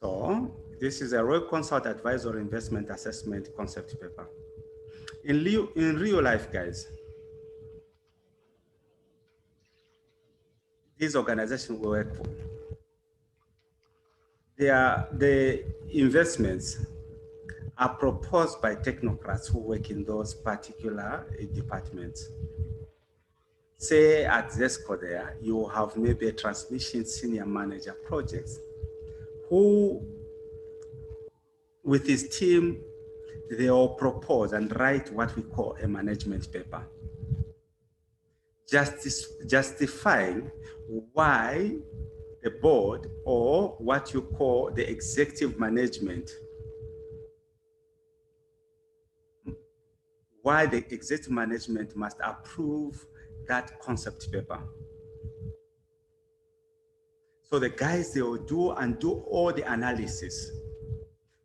So this is a Royal Consult Advisory Investment Assessment Concept Paper. In real life, guys, these organizations we work for, the investments are proposed by technocrats who work in those particular departments. Say at ZESCO there, you have maybe a transmission senior manager projects who, with his team, they will propose and write what we call a management paper, justifying why the board, or what you call the executive management, why the executive management must approve that concept paper. So the guys, they will do all the analysis.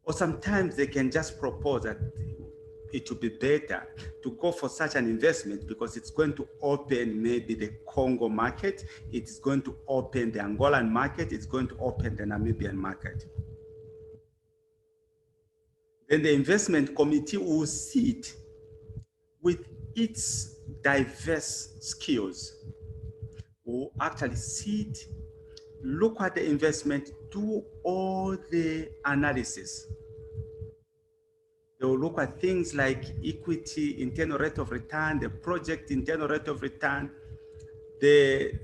Or sometimes they can just propose that it would be better to go for such an investment because it's going to open maybe the Congo market, it's going to open the Angolan market, it's going to open the Namibian market. Then the investment committee will sit with its diverse skills, will actually sit, look at the investment, do all the analysis. They will look at things like equity, internal rate of return, the project internal rate of return, the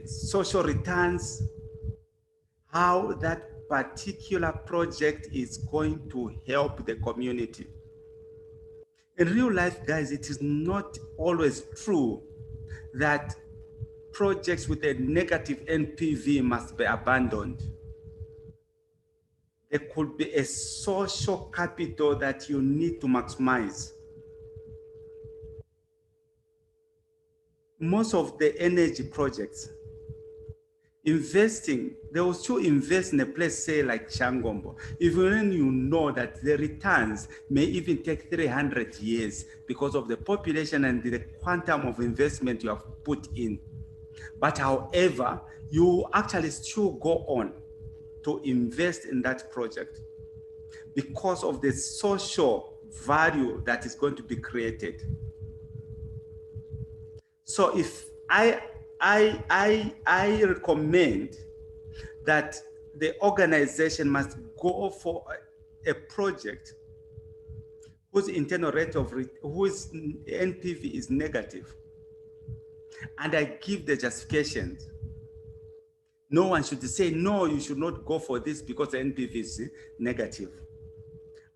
social returns, how that particular project is going to help the community. In real life, guys, it is not always true that projects with a negative NPV must be abandoned. There could be a social capital that you need to maximize. Most of the energy projects, investing, they will still invest in a place, say like Changombo, even when you know that the returns may even take 300 years because of the population and the quantum of investment you have put in. But however, you actually still go on to invest in that project because of the social value that is going to be created. So if I recommend that the organization must go for a project whose internal rate of whose NPV is negative, and I give the justifications. No one should say, no, you should not go for this because the NPV is negative.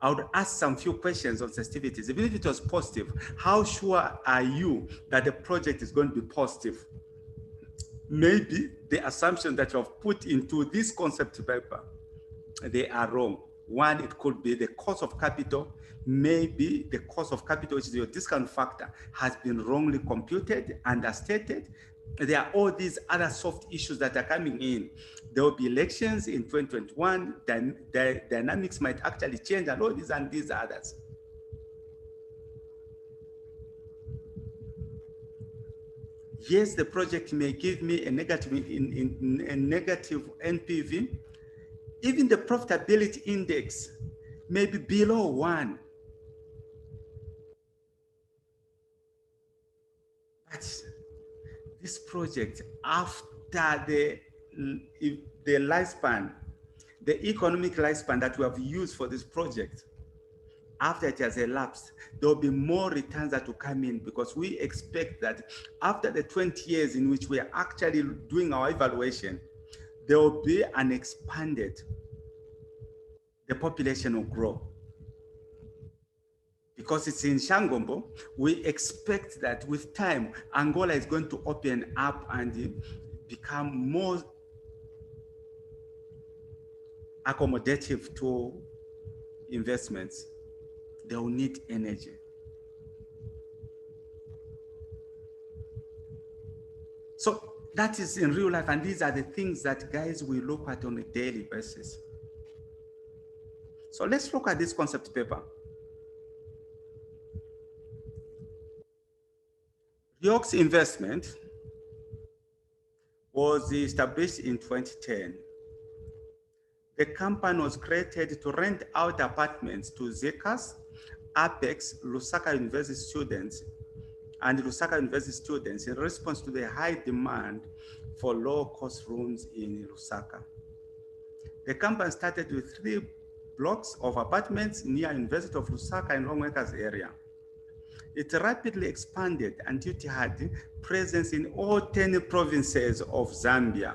I would ask some few questions on sensitivities. Even if it was positive, how sure are you that the project is going to be positive? Maybe the assumption that you have put into this concept paper, they are wrong. One, it could be the cost of capital. Maybe the cost of capital, which is your discount factor, has been wrongly computed, understated. There are all these other soft issues that are coming in. There will be elections in 2021, the dynamics might actually change, and all these and these others. Yes, the project may give me a negative NPV. Even the profitability index may be below 1. But this project, after the lifespan, the economic lifespan that we have used for this project, after it has elapsed, there will be more returns that will come in, because we expect that after the 20 years in which we are actually doing our evaluation, there will be an expanded, the population will grow. Because it's in Shangombo, we expect that with time, Angola is going to open up and become more accommodative to investments. They will need energy. So that is in real life, and these are the things that guys will look at on a daily basis. So let's look at this concept paper. York's investment was established in 2010. The company was created to rent out apartments to Zekas, Apex, Lusaka University students, and Lusaka University students in response to the high demand for low-cost rooms in Lusaka. The company started with 3 blocks of apartments near University of Lusaka and Longworkers area. It rapidly expanded until it had presence in all 10 provinces of Zambia.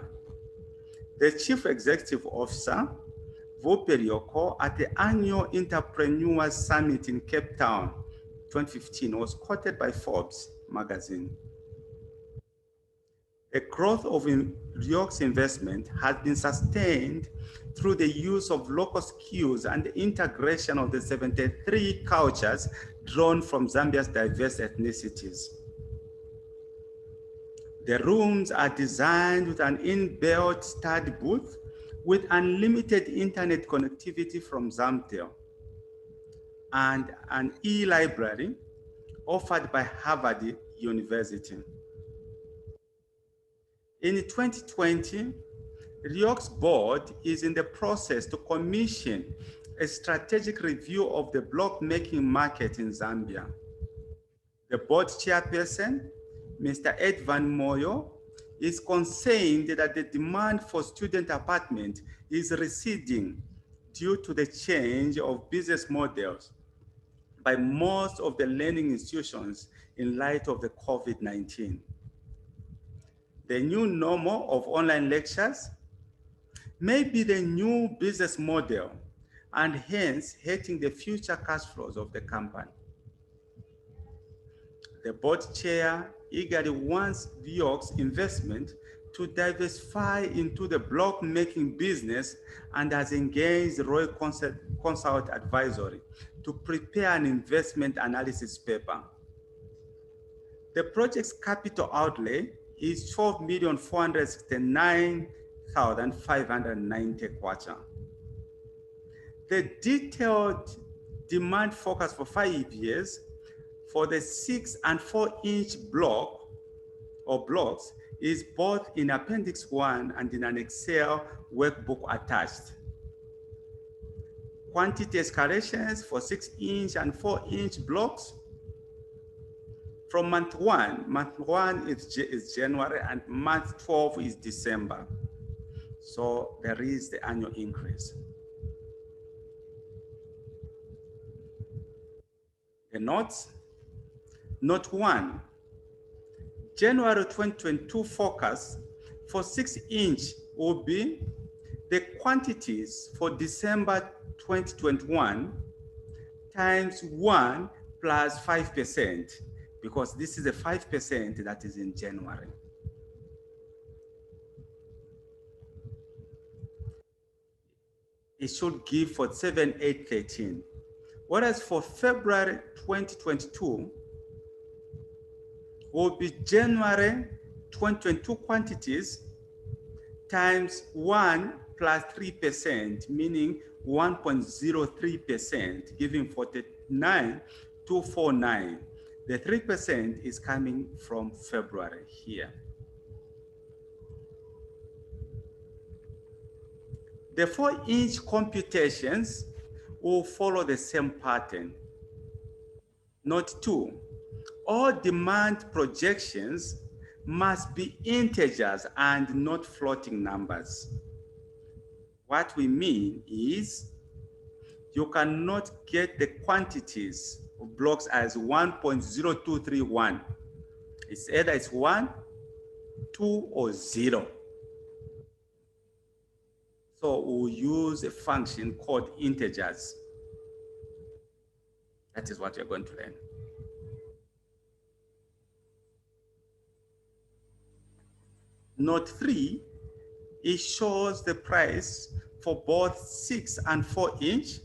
The chief executive officer, Voperioko, at the annual Entrepreneurs Summit in Cape Town, 2015, was quoted by Forbes magazine. The growth of Ryok's investment has been sustained through the use of local skills and the integration of the 73 cultures drawn from Zambia's diverse ethnicities. The rooms are designed with an inbuilt study booth with unlimited internet connectivity from Zamtel and an e-library offered by Harvard University. In 2020, Ryok's board is in the process to commission a strategic review of the block making market in Zambia. The board chairperson, Mr. Ed Van Moyo, is concerned that the demand for student apartment is receding due to the change of business models by most of the learning institutions in light of the COVID-19. The new normal of online lectures may be the new business model and hence hurting the future cash flows of the company. The board chair eagerly wants Ryok's investment to diversify into the block making business and has engaged Roy Consult Advisory to prepare an investment analysis paper. The project's capital outlay is 12,469,590 kwacha. The detailed demand forecast for 5 years for the 6 and 4-inch block or blocks is both in Appendix 1 and in an Excel workbook attached. Quantity escalations for 6-inch and 4-inch blocks from month 1 is January and month 12 is December. So there is the annual increase. The notes, Note 1, January 2022 forecast for 6-inch will be the quantities for December 2021 times 1 plus 5%, because this is the 5% that is in January. It should give for 7, 8, 13. Whereas for February 2022, will be January 2022 quantities times 1 plus 3%, meaning 1.03%, giving 49,249. The 3% is coming from February here. The 4-inch computations will follow the same pattern. Note 2, all demand projections must be integers and not floating numbers. What we mean is you cannot get the quantities of blocks as 1.0231. It's either it's 1, 2, or 0. So we'll use a function called integers. That is what you're going to learn. Note 3, it shows the price for both 6 and 4-inch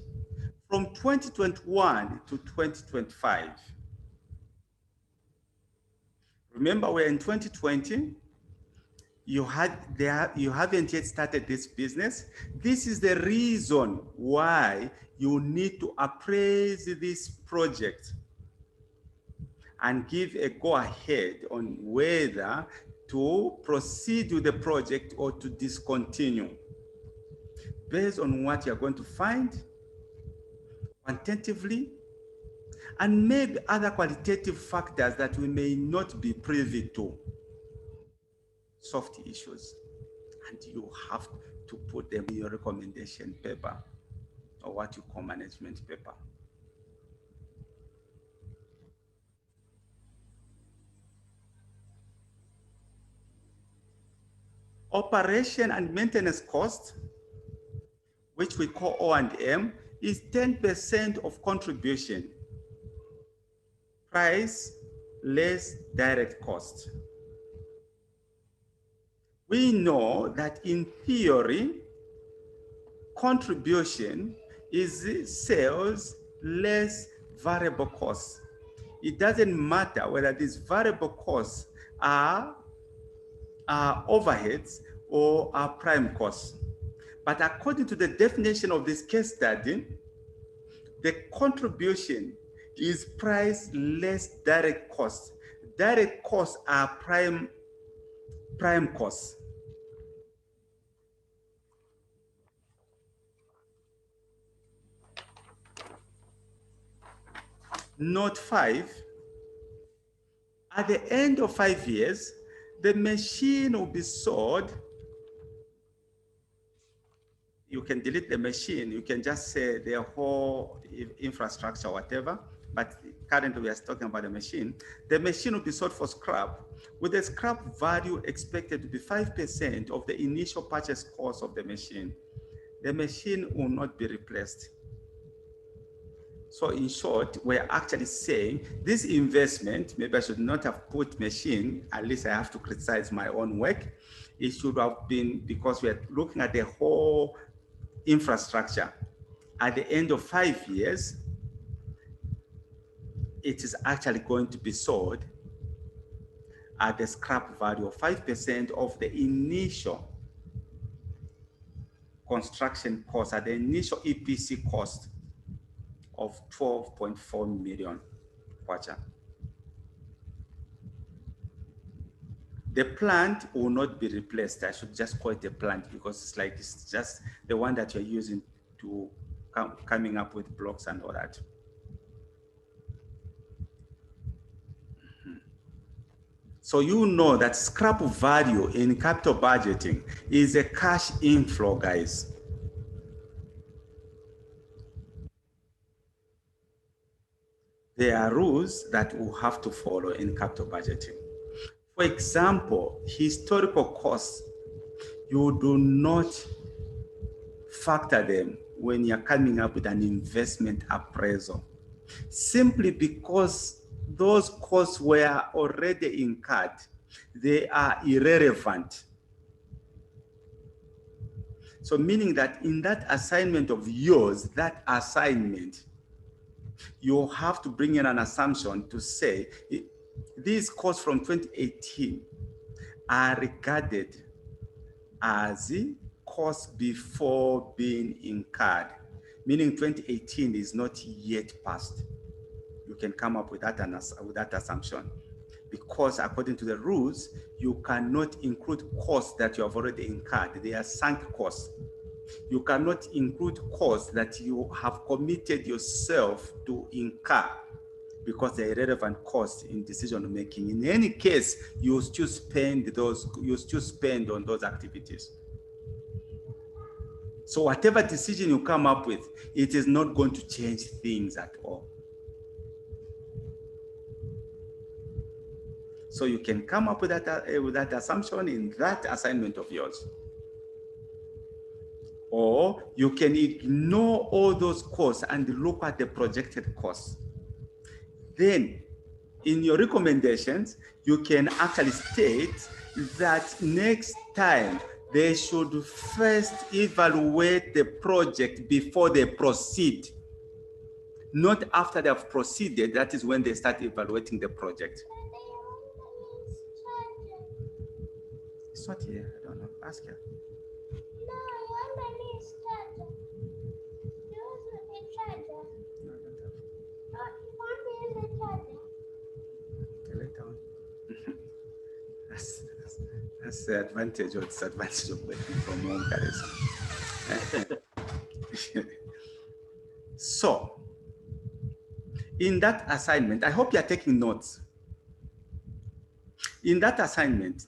from 2021 to 2025. Remember, we're in 2020. You haven't yet started this business. This is the reason why you need to appraise this project and give a go-ahead on whether to proceed with the project or to discontinue. based on what you're going to find quantitatively, and maybe other qualitative factors that we may not be privy to. Soft issues, and you have to put them in your recommendation paper, or what you call management paper. Operation and maintenance cost, which we call O&M, is 10% of contribution. Price less direct cost. We know that in theory, contribution is sales less variable costs. It doesn't matter whether these variable costs are overheads or are prime costs. But according to the definition of this case study, the contribution is price less direct costs. Direct costs are prime costs. Note 5, at the end of 5 years, the machine will be sold. You can delete the machine. You can just say the whole infrastructure, whatever. But currently we are talking about the machine. The machine will be sold for scrap, with the scrap value expected to be 5% of the initial purchase cost of the machine. The machine will not be replaced. So in short, we're actually saying this investment, maybe I should not have put machine, at least I have to criticize my own work. It should have been, because we're looking at the whole infrastructure. At the end of 5 years, it is actually going to be sold at the scrap value of 5% of the initial construction cost, at the initial EPC cost of 12.4 million kwacha. The plant will not be replaced. I should just call it a plant because it's like, it's just the one that you're using to coming up with blocks and all that. So you know that scrap value in capital budgeting is a cash inflow, guys. There are rules that we'll have to follow in capital budgeting. For example, historical costs, you do not factor them when you're coming up with an investment appraisal, simply because those costs were already incurred. They are irrelevant. So meaning that in that assignment of yours, that assignment, you have to bring in an assumption to say, these costs from 2018 are regarded as costs before being incurred, meaning 2018 is not yet passed. You can come up with that assumption, because according to the rules, you cannot include costs that you have already incurred. They are sunk costs. You cannot include costs that you have committed yourself to incur, because they're irrelevant costs in decision making. In any case, you still spend on those activities. So whatever decision you come up with, it is not going to change things at all. So you can come up with that assumption in that assignment of yours. Or you can ignore all those costs and look at the projected costs. Then in your recommendations, you can actually state that next time they should first evaluate the project before they proceed. Not after they have proceeded, that is when they start evaluating the project. It's not here, I don't know, ask her. No, I want my niece charger. Use a charger. No, I don't have. Oh, you want to use a charger? Okay, later on. That's the advantage or disadvantage of working from home, guys. So, in that assignment, I hope you are taking notes. In that assignment,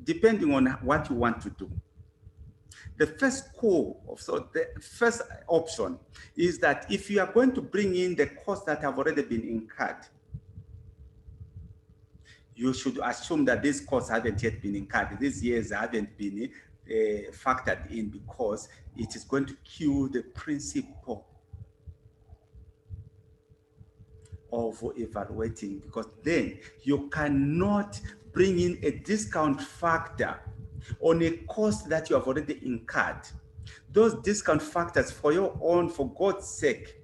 depending on what you want to do, the first the first option is that if you are going to bring in the costs that have already been incurred, you should assume that these costs haven't yet been incurred. These years haven't been factored in, because it is going to kill the principle of evaluating, because then you cannot bring in a discount factor on a cost that you have already incurred. Those discount factors, for God's sake,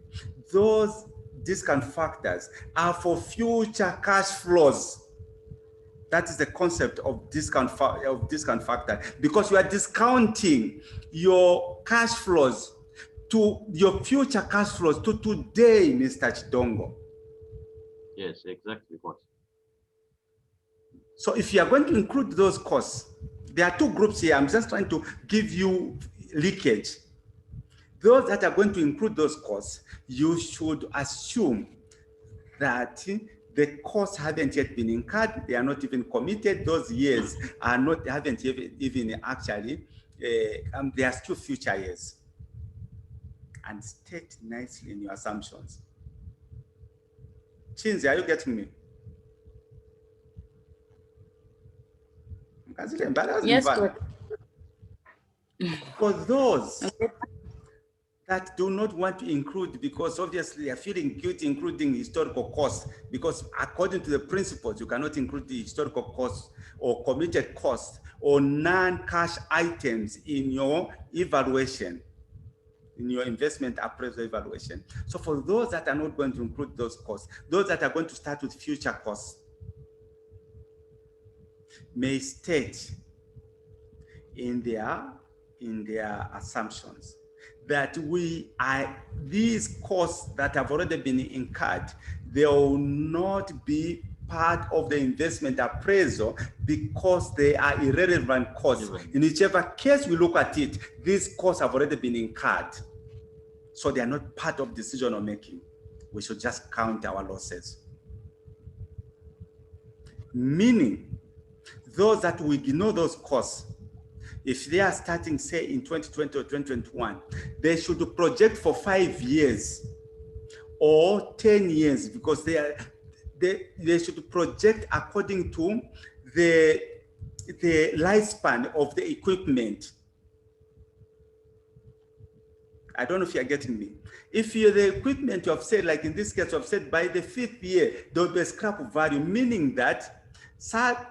those discount factors are for future cash flows. That is the concept of discount factor, because you are discounting your cash flows to your future cash flows to today, Mr. Chidongo. Yes, exactly, boss. So if you are going to include those costs, there are two groups here. I'm just trying to give you leakage. Those that are going to include those costs, you should assume that the costs haven't yet been incurred. They are not even committed. Those years haven't even actually, they are still future years. And state nicely in your assumptions. Chinzi, are you getting me? Yes, good. For those that do not want to include, because obviously they are feeling guilty including historical costs, because according to the principles, you cannot include the historical costs or committed costs or non-cash items in your evaluation, in your investment appraisal evaluation. So for those that are not going to include those costs, those that are going to start with future costs, may state in their assumptions that these costs that have already been incurred, they will not be part of the investment appraisal because they are irrelevant costs. In whichever case we look at it, these costs have already been incurred. So they are not part of decision making. We should just count our losses. Meaning, those that we ignore those costs, if they are starting, say, in 2020 or 2021, they should project for 5 years or 10 years, because they should project according to the lifespan of the equipment. I don't know if you're getting me. If the equipment you have said, like in this case, you have said by the 5th year, there will be a scrap value, meaning that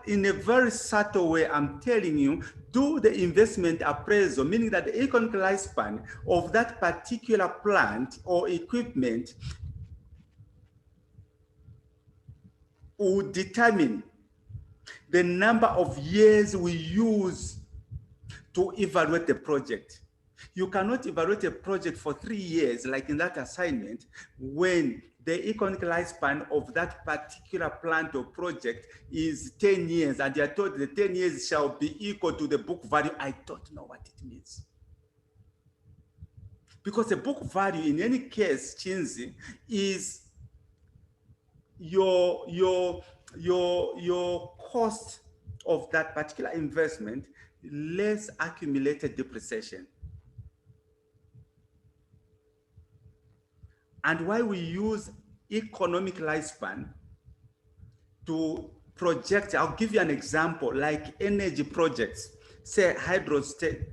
in a very subtle way, I'm telling you, do the investment appraisal, meaning that the economic lifespan of that particular plant or equipment will determine the number of years we use to evaluate the project. You cannot evaluate a project for 3 years, like in that assignment, when the economic lifespan of that particular plant or project is 10 years, and you are told the 10 years shall be equal to the book value. I don't know what it means. Because the book value, in any case, Chinzi, is your cost of that particular investment less accumulated depreciation. And why we use economic lifespan to project, I'll give you an example, like energy projects, say hydro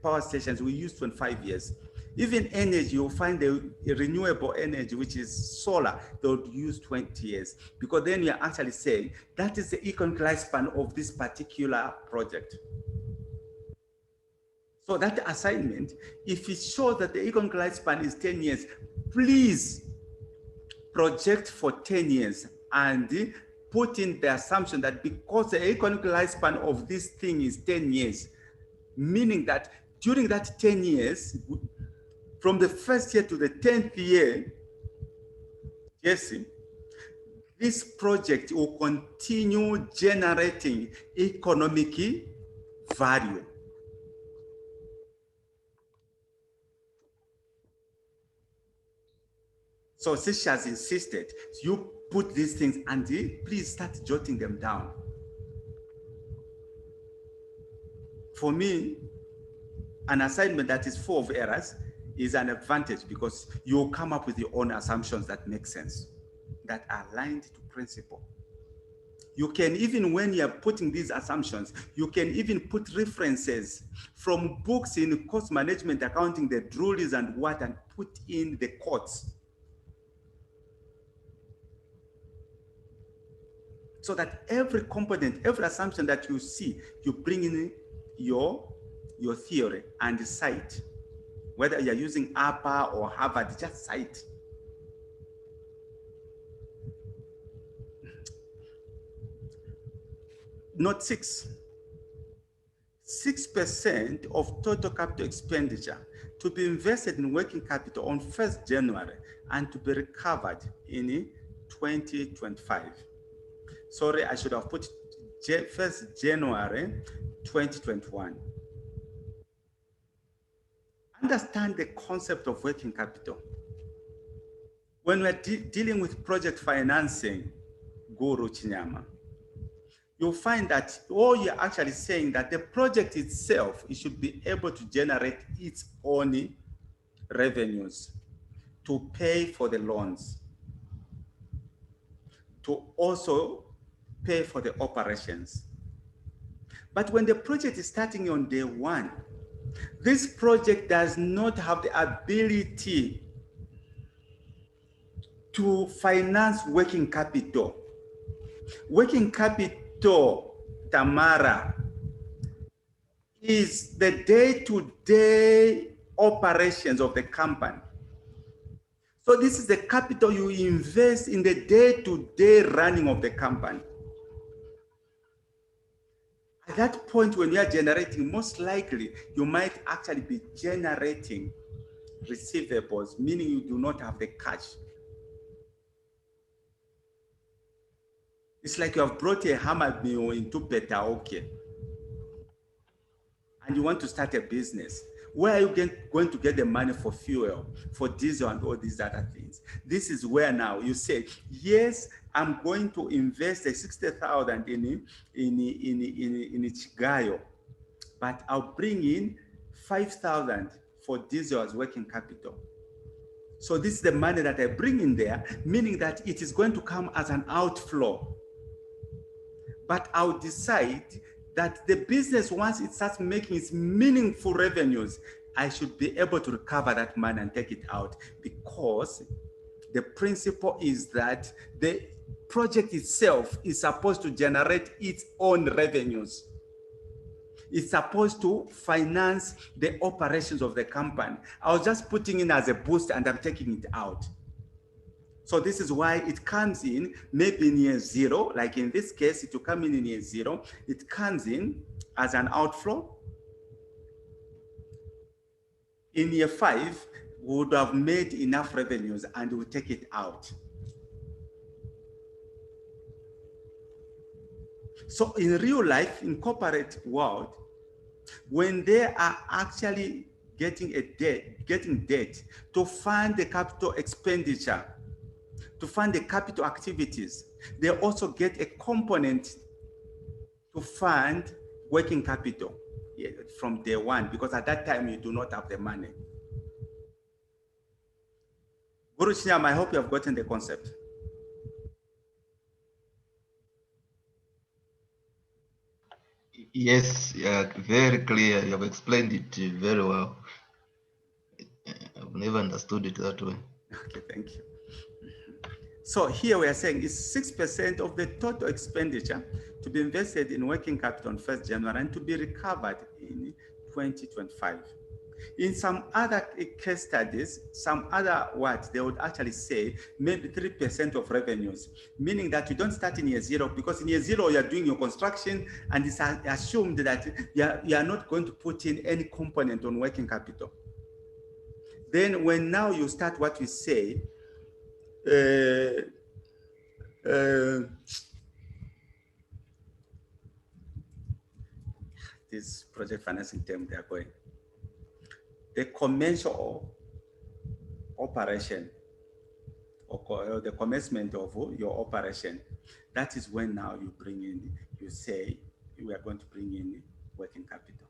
power stations, we use 25 years. Even energy, you'll find the renewable energy, which is solar, they'll use 20 years, because then you're actually saying that is the economic lifespan of this particular project. So that assignment, if it shows that the economic lifespan is 10 years, please project for 10 years and put in the assumption that because the economic lifespan of this thing is 10 years, meaning that during that 10 years, from the 1st year to the 10th year, yes, this project will continue generating economic value. So since she has insisted, you put these things and please start jotting them down. For me, an assignment that is full of errors is an advantage because you'll come up with your own assumptions that make sense, that are aligned to principle. You can even, when you're putting these assumptions, you can even put references from books in cost management accounting, the rules and what, and put in the quotes. So that every component, every assumption that you see, you bring in your theory and cite. Whether you're using APA or Harvard, just cite. Note 6. 6% of total capital expenditure to be invested in working capital on 1st January and to be recovered in 2025. Sorry, I should have put 1st January 2021. Understand the concept of working capital. When we're dealing with project financing, Guru Chinyama, you'll find that all you're actually saying that the project itself, it should be able to generate its own revenues to pay for the loans, to also pay for the operations. But when the project is starting on day one, this project does not have the ability to finance working capital. Working capital, Tamara, is the day-to-day operations of the company. So this is the capital you invest in the day-to-day running of the company. At that point, when you are generating, most likely you might actually be generating receivables, meaning you do not have the cash. It's like you have brought a hammer mill into Petaoke and you want to start a business. Where are you going to get the money for fuel, for diesel and all these other things? This is where now you say, yes, I'm going to invest a 60,000 in Chigayo, but I'll bring in 5,000 for diesel as working capital. So this is the money that I bring in there, meaning that it is going to come as an outflow. But I'll decide that the business, once it starts making its meaningful revenues, I should be able to recover that money and take it out, because the principle is that the project itself is supposed to generate its own revenues. It's supposed to finance the operations of the company. I was just putting in as a boost and I'm taking it out. So this is why it comes in maybe in year 0, like in this case, it will come in year 0. It comes in as an outflow. In year 5, we would have made enough revenues and we'll take it out. So in real life, in corporate world, when they are actually getting debt to fund the capital expenditure, to fund the capital activities, they also get a component to fund working capital from day one, because at that time you do not have the money. Guru Chinyama, I hope you have gotten the concept. Yes, yeah, very clear. You have explained it very well. I've never understood it that way. Okay, thank you. So here we are saying it's 6% of the total expenditure to be invested in working capital on 1st January and to be recovered in 2025. In some other case studies, some other words, they would actually say maybe 3% of revenues, meaning that you don't start in year 0, because in year 0 you're doing your construction and it's assumed that you are not going to put in any component on working capital. Then when now you start what we say, this project financing term they are going, the commercial operation, the commencement of your operation, that is when now you bring in, you say, we are going to bring in working capital.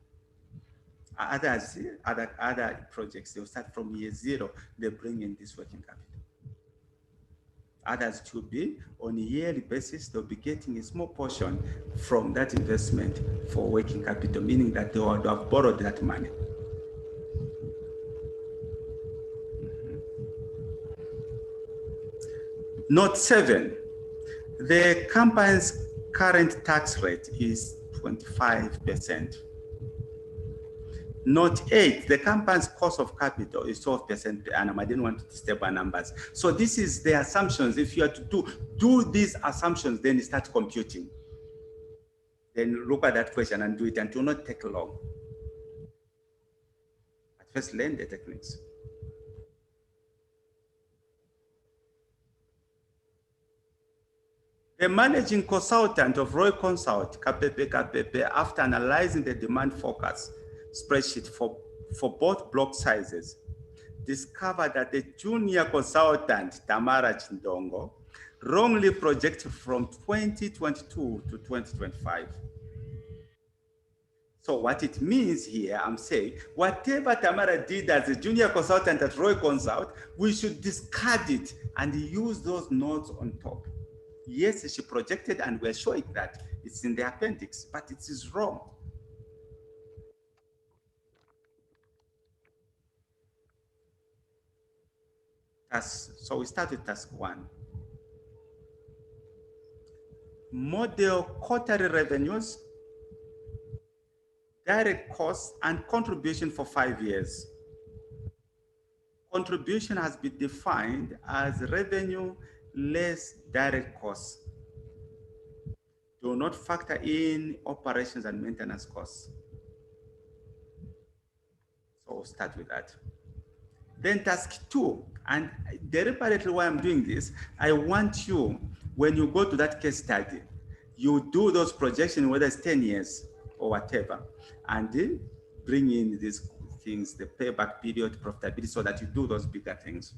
Other projects, they'll start from year 0, they bring in this working capital. Others to be on a yearly basis, they'll be getting a small portion from that investment for working capital, meaning that they would have borrowed that money. Note 7, the company's current tax rate is 25%. Note 8, the company's cost of capital is 12% per annum. I didn't want to disturb our numbers. So this is the assumptions. If you are to do these assumptions, then you start computing. Then look at that question and do it, and it will not take long. At first, learn the techniques. The managing consultant of Roy Consult, KPP, after analyzing the demand forecast spreadsheet for both block sizes, discovered that the junior consultant, Tamara Chindongo, wrongly projected from 2022 to 2025. So what it means here, I'm saying, whatever Tamara did as a junior consultant at Roy Consult, we should discard it and use those notes on top. Yes, she projected, and we're showing that it's in the appendix, but it is wrong. So we start with task 1. Model quarterly revenues, direct costs, and contribution for 5 years. Contribution has been defined as revenue less direct costs. Do not factor in operations and maintenance costs. So we'll start with that. Then task 2, and deliberately why I'm doing this, I want you, when you go to that case study, you do those projections, whether it's 10 years or whatever, and then bring in these things, the payback period, profitability, so that you do those bigger things.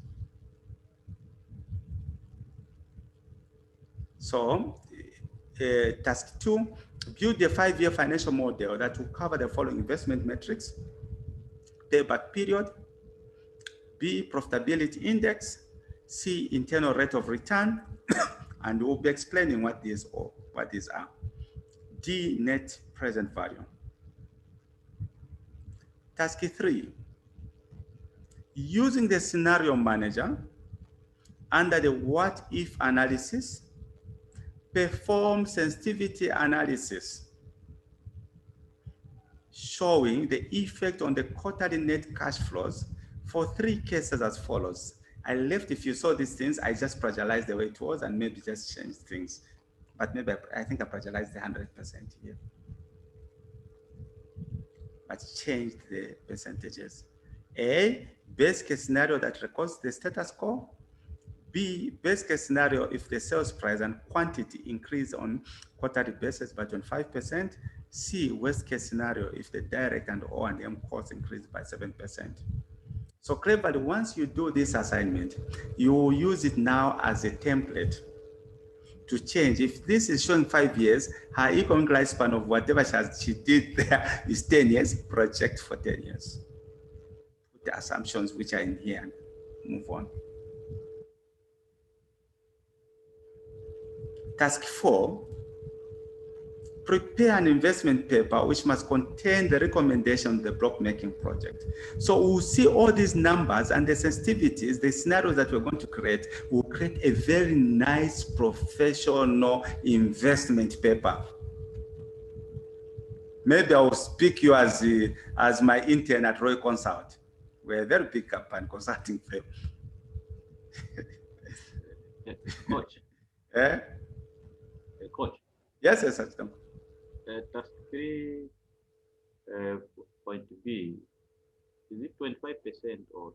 So task 2, build a 5-year financial model that will cover the following investment metrics: payback period, B, profitability index, C, internal rate of return, and we'll be explaining what these are. D, net present value. Task 3, using the scenario manager under the what if analysis, perform sensitivity analysis showing the effect on the quarterly net cash flows for 3 cases as follows. I left, if you saw these things, I just plagiarized the way it was and maybe just changed things. But maybe I think I plagiarized the 100% here. But changed the percentages. A, best case scenario that records the status quo. B, best case scenario if the sales price and quantity increase on quarterly basis by 25%. C, worst case scenario if the direct and O&M costs increase by 7%. So cleverly, once you do this assignment, you will use it now as a template to change. If this is showing 5 years, her economic lifespan of whatever she did there is 10 years, project for 10 years. Put the assumptions which are in here and move on. Task 4, prepare an investment paper which must contain the recommendation of the block making project. So we'll see all these numbers and the sensitivities, the scenarios that we're going to create. We'll create a very nice professional investment paper. Maybe I will speak you as my intern at Roy Consult. We're a very big company, consulting firm. Coach. Eh? Coach. Yes, yes, Task 3 point B, is it 25% or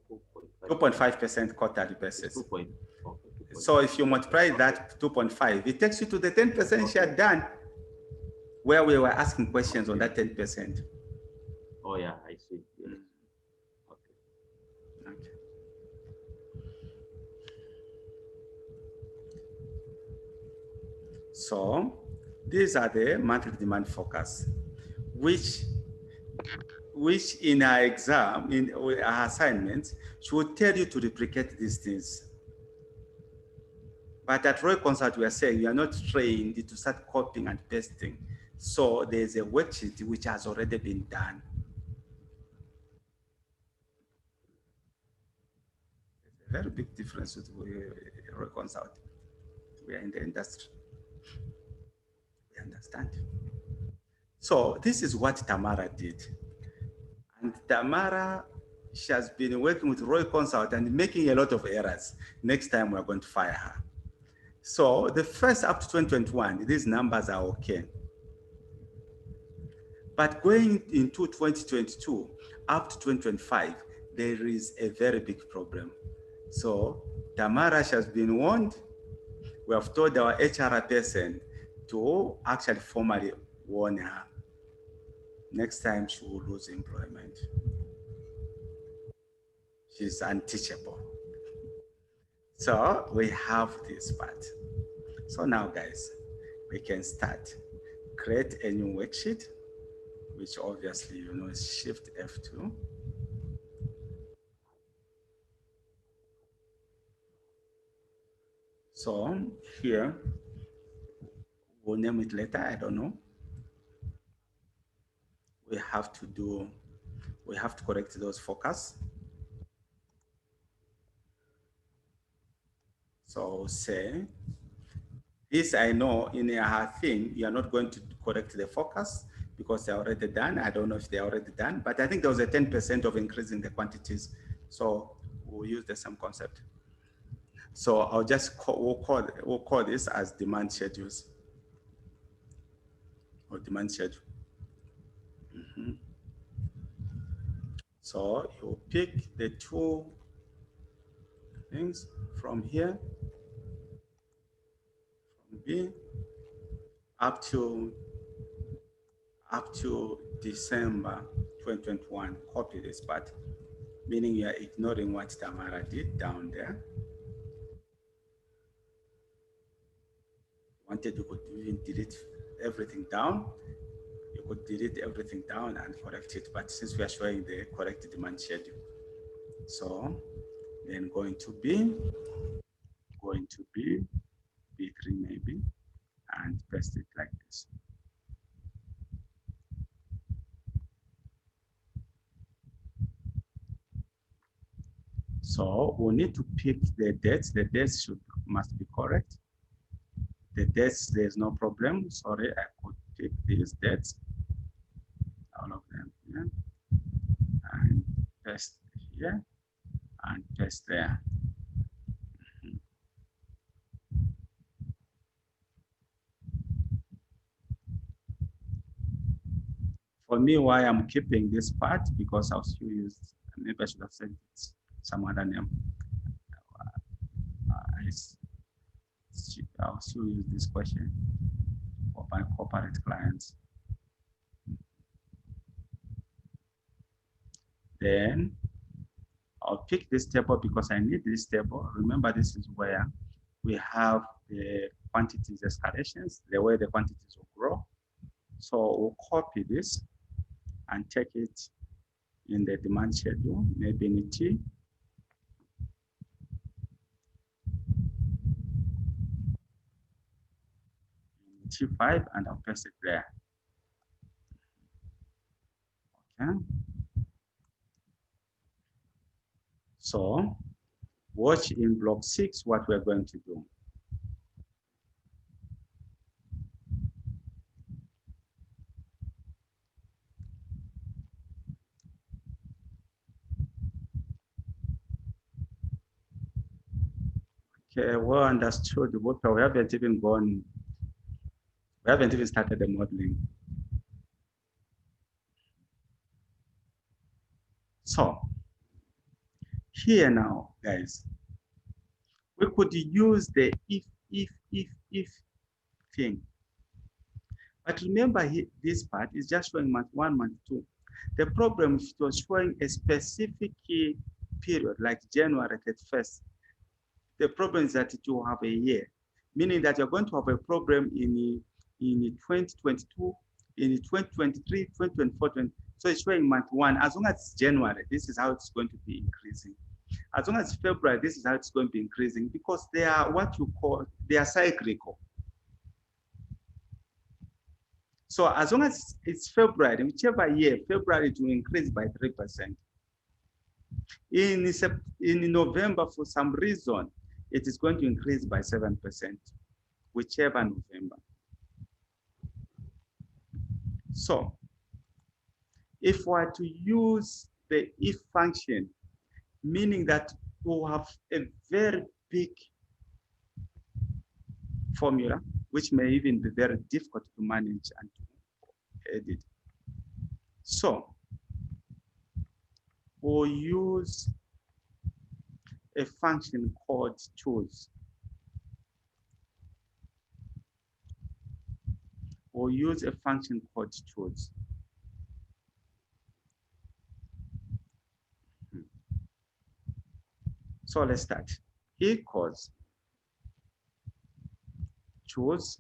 2.5? 2.5% quarterly basis. 2. Okay, 2. So if you multiply that 2.5, it takes you to the 10% share done, where we were asking questions on that 10%. Oh yeah, I see. Yes. Okay. So these are the monthly demand forecasts, which in our exam, in our assignments, she would tell you to replicate these things. But at Roy Consult, we are saying you are not trained to start copying and pasting. So there's a worksheet which has already been done. A very big difference with Roy Consult. We are in the industry. We understand. So this is what Tamara did. And Tamara, she has been working with Roy Consult and making a lot of errors. Next time we're going to fire her. So the first up to 2021, these numbers are okay. But going into 2022, up to 2025, there is a very big problem. So Tamara has been warned. We have told our HR person to actually formally warn her. Next time she will lose employment. She's unteachable. So we have this part. So now guys, we can start. Create a new worksheet, which obviously you know is Shift F2. So here, we'll name it later, I don't know. We have to correct those forecasts. So say, this I know in her thing, you are not going to correct the forecast because they're already done. I don't know if they're already done, but I think there was a 10% of increase in the quantities. So we'll use the same concept. So I'll just we'll call this as demand schedules or demand schedule. So you pick the two things from here, from B up to December 2021. Copy this part, meaning you are ignoring what Tamara did down there. Wanted you could even delete everything down. You could delete everything down and correct it, but since we are showing the correct demand schedule, so then going to B, B3 maybe, and paste it like this. So we need to pick the dates. The dates must be correct. The dates, there's no problem. Sorry, I could pick these dates, all of them here, and paste here, and paste there. For me, why I'm keeping this part, because I'll still use, maybe I should have said some other name. I'll still use this question for my corporate clients. Then I'll pick this table because I need this table. Remember, this is where we have the quantities escalations, the way the quantities will grow. So we'll copy this and take it in the demand schedule, maybe in T. T5, and I'll paste it there. Okay. So watch in block 6 what we're going to do. Okay, well understood. We haven't even gone, we haven't even started the modeling. So here now, guys, we could use the if thing. But remember, this part is just showing month 1, month 2. The problem is it was showing a specific period, like January 31st. The problem is that it will have a year. meaning that you're going to have a problem in 2022, in 2023, 2024, so it's showing month 1. As long as it's January, this is how it's going to be increasing. As long as it's February, this is how it's going to be increasing, because they are what you call, they are cyclical. So as long as it's February, whichever year, February it will increase by 3%. In November, for some reason, it is going to increase by 7%, whichever November. So if we are to use the if function, meaning that we have a very big formula, which may even be very difficult to manage and to edit. So we'll use a function called choose. We'll use a function called choose. So let's start. Equals choose.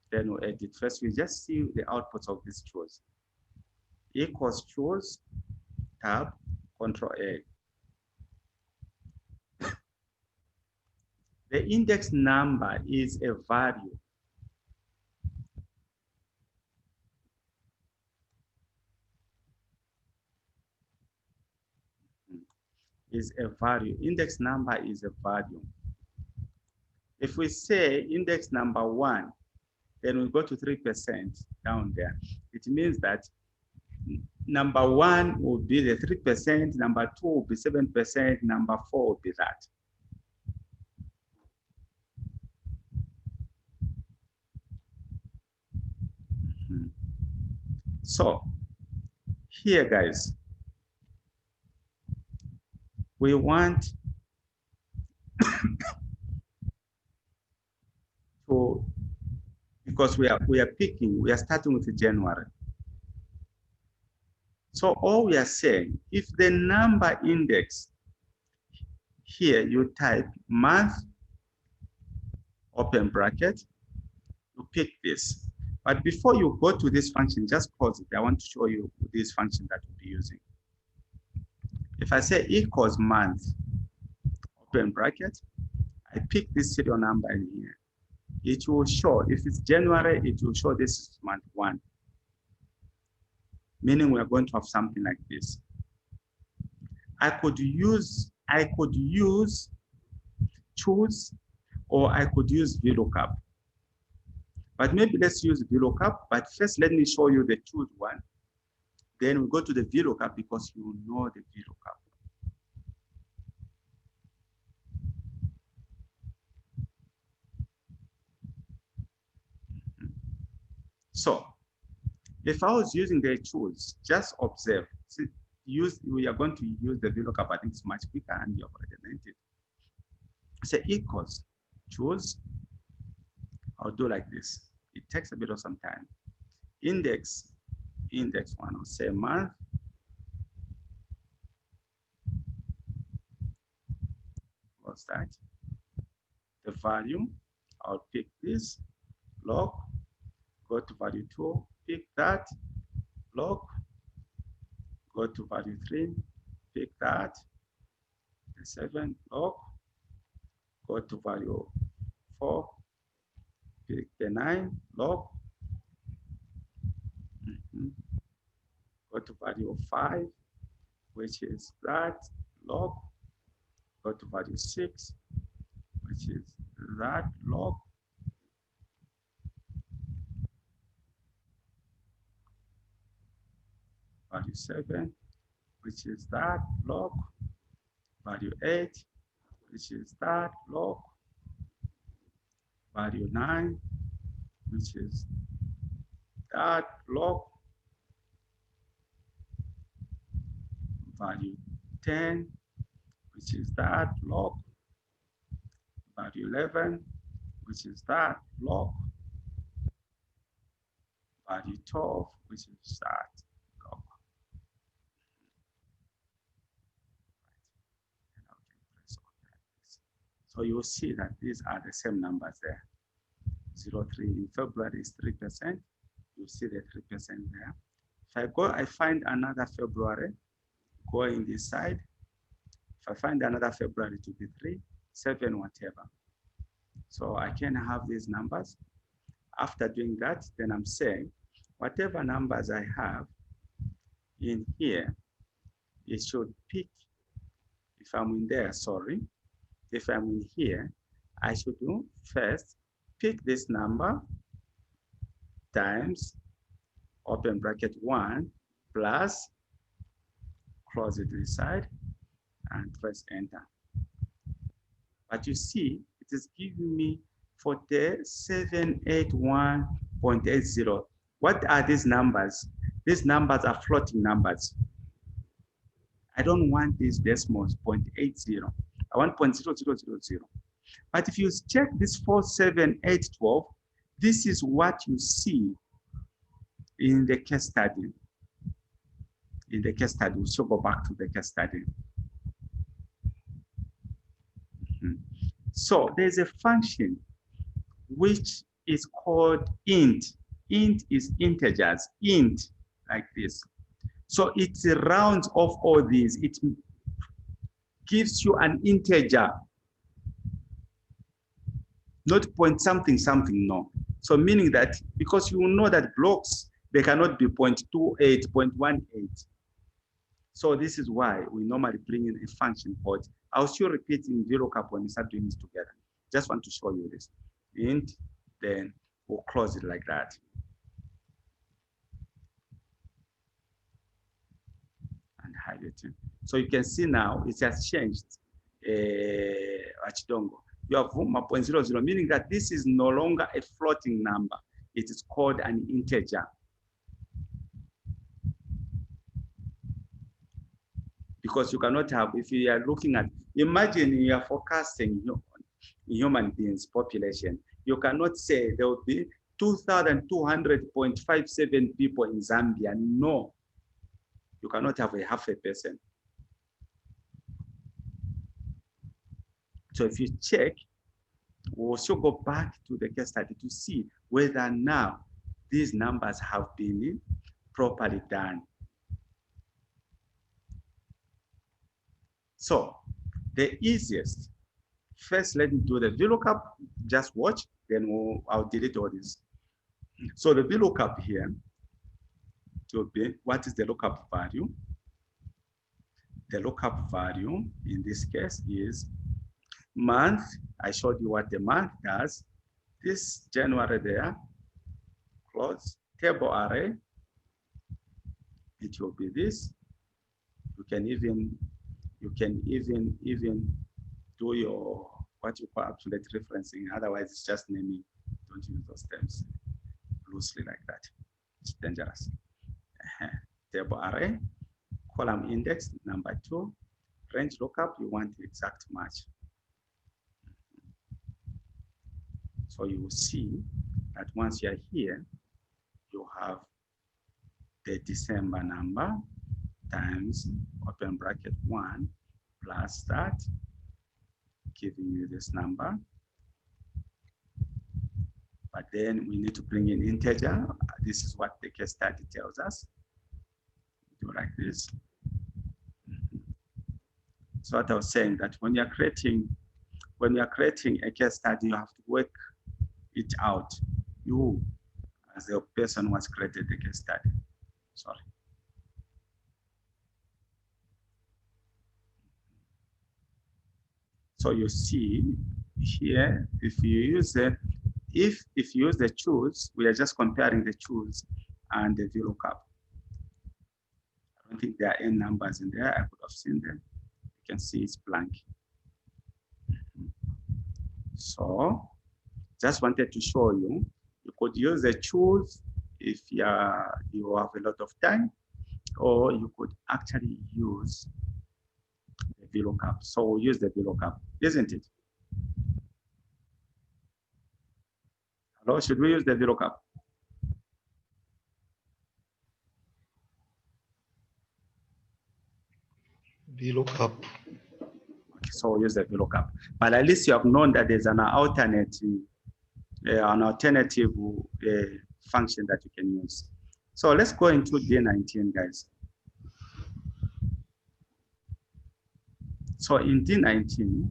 Then we'll edit. First, we just see the outputs of this choose. Equals choose, tab, Control A. The index number is a value. Is a value. Index number is a value. If we say index number 1, then we go to 3% down there. It means that number 1 will be the 3%, number 2 will be 7%, number 4 will be that. So here, guys, we want to, because we are starting with January. So all we are saying, if the number index here, you type month, open bracket, you pick this. But before you go to this function, just pause it. I want to show you this function that we'll be using. If I say equals month, open bracket, I pick this serial number in here. It will show, if it's January, it will show this is month 1. Meaning we are going to have something like this. I could use choose, or I could use Vlookup. But maybe let's use Vlookup. But first, let me show you the choose one. Then we go to the Vlookup because you know the Vlookup. So if I was using the choose, just observe. See, we are going to use the Vlookup. I think it's much quicker and you have already learned it. Say equals choose. I'll do like this. It takes a bit of some time. Index 1, I'll say month. What's that? The value, I'll pick this, log, go to value 2, pick that, log, go to value 3, pick that, the 7, log, go to value 4, pick the 9, log, go to value 5, which is that, log, go to value 6, which is that, log, value 7, which is that, log, value 8, which is that, log, value 9, which is that, log, value 10, which is that, log, value 11, which is that, log, value 12, which is that, log. And I can press OK like this. So you will see that these are the same numbers there. 03 in February is 3%. You see the 3% there. If I go, I find another February, going this side. If I find another February to be 3, 7, whatever. So I can have these numbers. After doing that, then I'm saying whatever numbers I have in here, it should pick. If I'm in there, sorry. If I'm in here, I should do first pick this number times open bracket 1 plus close it this side and press enter. But you see, it is giving me 4781.80. What are these numbers? These numbers are floating numbers. I don't want these decimals 0.80. I want 0.0000. But if you check this 47812, this is what you see in the case study. In the case study, we should go back to the case study. So there's a function which is called int. Int is integers, int, like this. So it rounds off all these. It gives you an integer, not point something, something, no. So meaning that, because you know that blocks, they cannot be 0.28, 0.18. So this is why we normally bring in a function called, I'll still repeat in Vlookup when we start doing this together. Just want to show you this. Int, then we'll close it like that. And hide it. So you can see now it has changed. Achidongo. You have 0.00, meaning that this is no longer a floating number. It is called an integer. Because you cannot have, if you are looking at, imagine you are forecasting human beings population. You cannot say there will be 2,200.57 people in Zambia. No, you cannot have a half a person. So if you check, we'll also go back to the case study to see whether now these numbers have been properly done. So the easiest, first let me do the Vlookup, just watch, then I'll delete all this. So the Vlookup here will be, what is the lookup value? The lookup value in this case is month. I showed you what the month does. This January there, close, table array. It will be this. You can even do your, what you call absolute referencing. Otherwise, it's just naming. Don't use those terms loosely like that. It's dangerous. Table array, column index, number 2, range lookup, you want the exact match. So you will see that once you're here, you have the December number times open bracket 1 plus that, giving you this number. But then we need to bring in integer. This is what the case study tells us. Do like this. So what I was saying, that when you're creating a case study, you have to work it out. You, as the person who has created the case study. Sorry. So you see here, if you use the choose, we are just comparing the choose and the Vlookup. I don't think there are any numbers in there. I could have seen them. You can see it's blank. So just wanted to show you, you could use the choose if you have a lot of time, or you could actually use the Vlookup. So we'll use the Vlookup, isn't it? Hello, should we use the Vlookup? Vlookup. Okay, So we'll use the VLOOKUP. But at least you have known that there's an alternative function that you can use. So let's go into D19, guys. So in D19,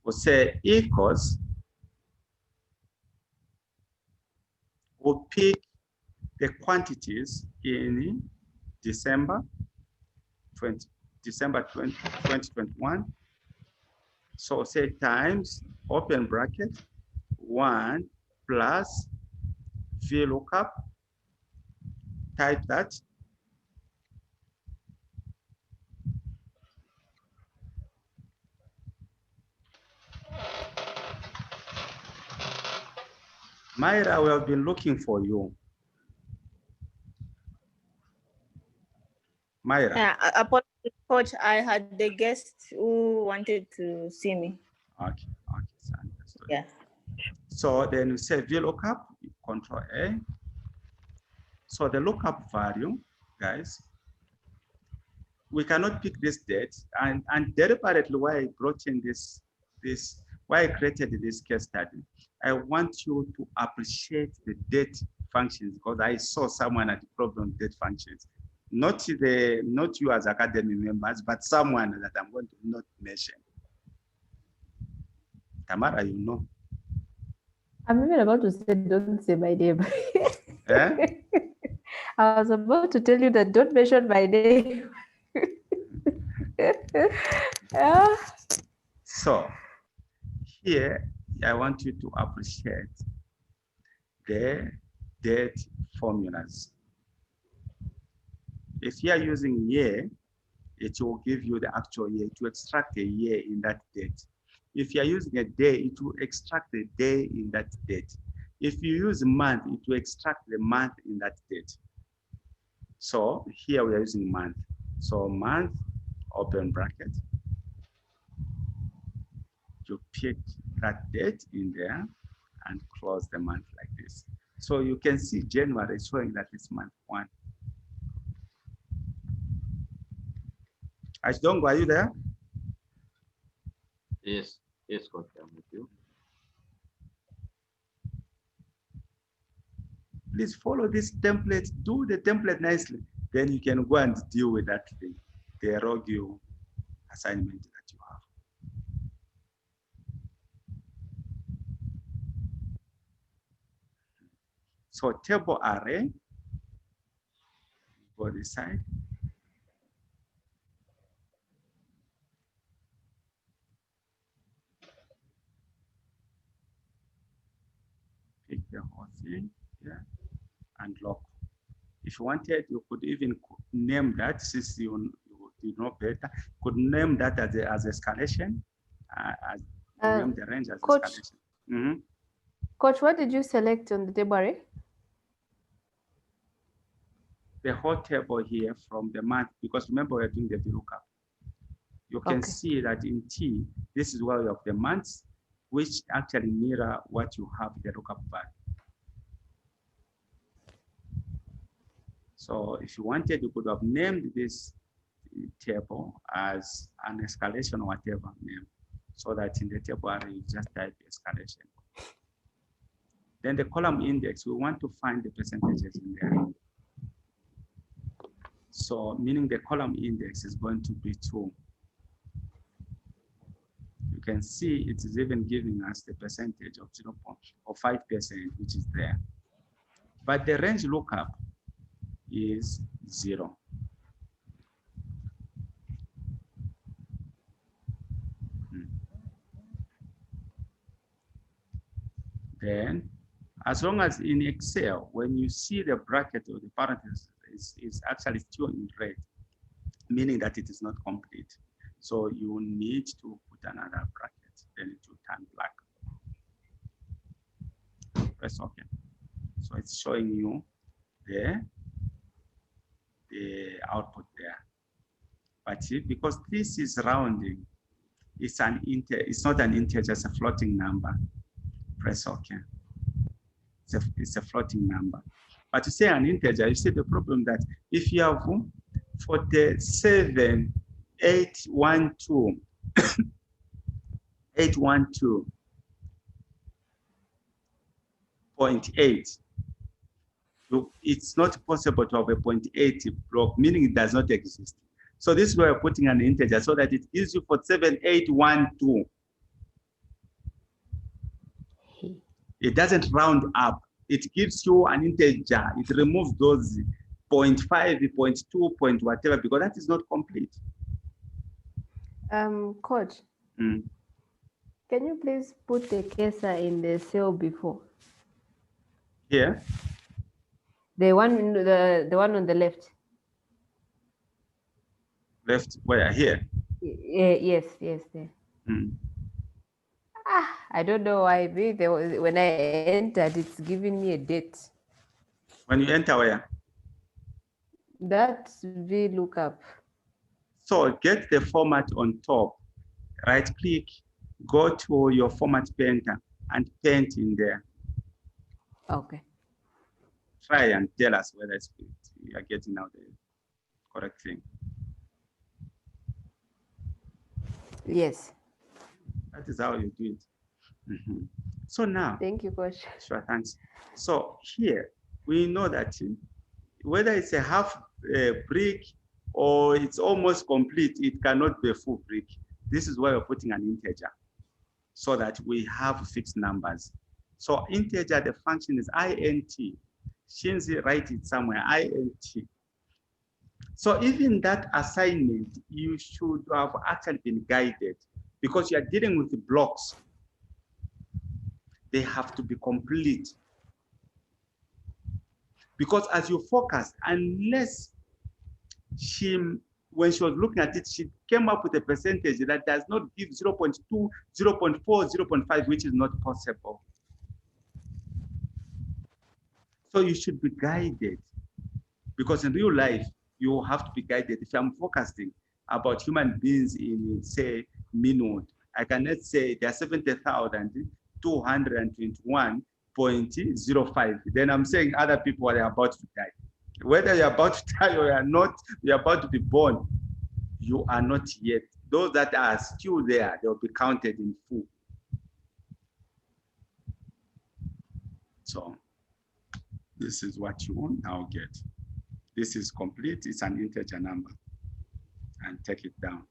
we'll say equals, we'll pick the quantities in December 2021. So say times, open bracket, 1 plus VLOOKUP, type that. Myra, we have been looking for you. Myra. Yeah, apologies, Coach. I had the guest who wanted to see me. Okay, so understood. Yeah. So then we say VLOOKUP, Control A. So the lookup value, guys, we cannot pick this date, and deliberately why I brought in why I created this case study. I want you to appreciate the date functions, because I saw someone had a problem with date functions. Not you as academy members, but someone that I'm going to not mention. Tamara, you know. I'm even about to say, don't say my name. Eh? I was about to tell you that don't mention my name. Yeah. So here, I want you to appreciate the date formulas. If you are using year, it will give you the actual year to extract a year in that date. If you are using a day, it will extract the day in that date. If you use month, it will extract the month in that date. So here we are using month. So month, open bracket. You pick that date in there and close the month like this. So you can see January is showing that it's month 1. Ashdongo, are you there? Yes, Coach, I'm with you. Please follow this template, do the template nicely. Then you can go and deal with that thing, the rogue assignment that you have. So table array, go this side. Pick the whole thing here and lock. If you wanted, you could even name that, since you know better, could name that as escalation, name the range as Coach, escalation. Mm-hmm. Coach, what did you select on the table array? The whole table here from the month, because remember we're doing the VLOOKUP. You can see that in T, this is where you have the months, which actually mirror what you have the lookup value. So if you wanted, you could have named this table as an escalation or whatever name, so that in the table array you just type escalation. Then the column index, we want to find the percentages in there. So meaning the column index is going to be 2. You can see it is even giving us the percentage of 5%, which is there. But the range lookup is 0. Then, as long as in Excel, when you see the bracket or the parentheses is actually still in red, meaning that it is not complete. So you need to put another bracket, then it will turn black. Press OK. So it's showing you the output there. But because this is rounding, it's not an integer, it's a floating number. Press OK. It's a floating number. But to say an integer, you see the problem that if you have 47,812, 812.8. It's not possible to have a 0.8 block, meaning it does not exist. So this is why we're putting an integer so that it gives you 4812. It doesn't round up. It gives you an integer. It removes those 0.5, 0.2, point whatever, because that is not complete. Coach, Mm. can you please put the cursor in the cell before? Here, The one on the left. left where? Here. Yes, there. Mm. I don't know why. Maybe when I entered, it's giving me a date. When you enter where? That's Vlookup. So get the format on top, right click, go to your format painter and paint in there. Okay. Try and tell us whether you are getting out the correct thing. Yes. That is how you do it. So now, Thank you, Coach. sure, thanks. So here, we know that whether it's a half brick or it's almost complete, it cannot be a full brick. This is why we're putting an integer so that we have fixed numbers. So integer, the function is int. Shinzi, write it somewhere, int. So even that assignment, you should have actually been guided because you are dealing with the blocks. They have to be complete. Because as you focus, unless when she was looking at it, she came up with a percentage that does not give 0.2, 0.4, 0.5, which is not possible. So you should be guided. Because in real life, you have to be guided. If I'm focusing about human beings in, say, minute, I cannot say there are 70,221.05. Then I'm saying other people are about to die. Whether you're about to die or you're not, you're about to be born, you are not yet. Those that are still there, they'll be counted in full. So this is what you will now get. This is complete, it's an integer number. And take it down.